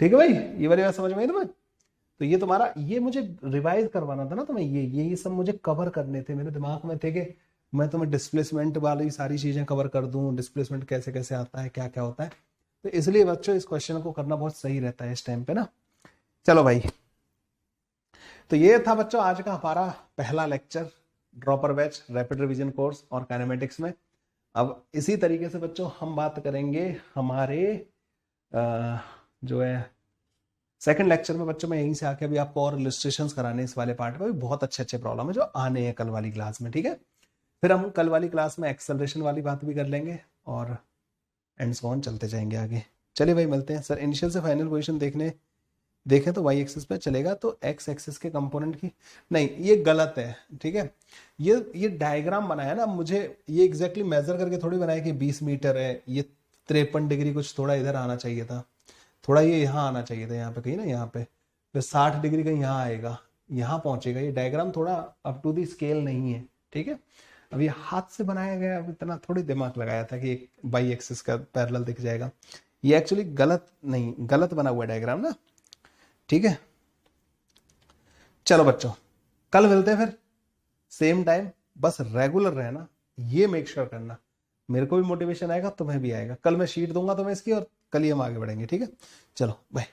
ठीक है भाई, ये वाली बात समझ में आई तुम्हें? तो ये तुम्हारा, ये मुझे रिवाइज करवाना था ना तुम्हें, ये सब मुझे कवर करने थे, मेरे दिमाग में थे कि मैं तुम्हें डिस्प्लेसमेंट वाली सारी चीजें कवर कर दूं, डिस्प्लेसमेंट कैसे कैसे आता है, क्या क्या होता है। तो इसलिए बच्चों इस क्वेश्चन को करना बहुत सही रहता है इस टाइम पे ना। चलो भाई, तो ये था बच्चों आज का हमारा पहला lecture dropper batch rapid revision course और काइनेमेटिक्स में। अब इसी तरीके से बच्चों हम बात करेंगे हमारे जो है सेकंड लेक्चर में बच्चों। मैं यहीं से आके अभी आपको और इलस्ट्रेशंस कराने इस वाले पार्ट में, बहुत अच्छे अच्छे प्रॉब्लम है जो आने हैं कल वाली क्लास में। ठीक है, फिर हम कल वाली क्लास में एक्सेलरेशन वाली बात भी कर लेंगे और एंड सो ऑन चलते जाएंगे आगे। चलिए भाई, मिलते हैं। सर इनिशियल से फाइनल पोजीशन देखें तो वाई एक्सिस पे चलेगा, तो एक्स एक्सिस के कंपोनेंट की नहीं, ये गलत है। ठीक है, ये डायग्राम बनाया ना, मुझे ये एग्जैक्टली मेजर करके थोड़ी बनाया कि 20 मीटर है, ये 53 डिग्री कुछ थोड़ा इधर आना चाहिए था, थोड़ा ये यहाँ आना चाहिए था, यहाँ पे कहीं ना, यहाँ पे फिर 60 डिग्री कहीं यहाँ आएगा, यहाँ पहुंचेगा। ये डायग्राम थोड़ा अप टू दी स्केल नहीं है। ठीक है, अब ये हाथ से बनाया गया, अब इतना थोड़ी दिमाग लगाया था कि एक बाई एक्सिस का पैरेलल दिख जाएगा। ये एक्चुअली गलत बना हुआ डायग्राम ना। ठीक है, चलो बच्चों, कल मिलते हैं फिर सेम टाइम। बस रेगुलर रहना, ये मेक श्योर करना, मेरे को भी मोटिवेशन आएगा, तुम्हें भी आएगा। कल मैं शीट दूंगा तुम्हें इसकी और कल ही हम आगे बढ़ेंगे। ठीक है, चलो बाय।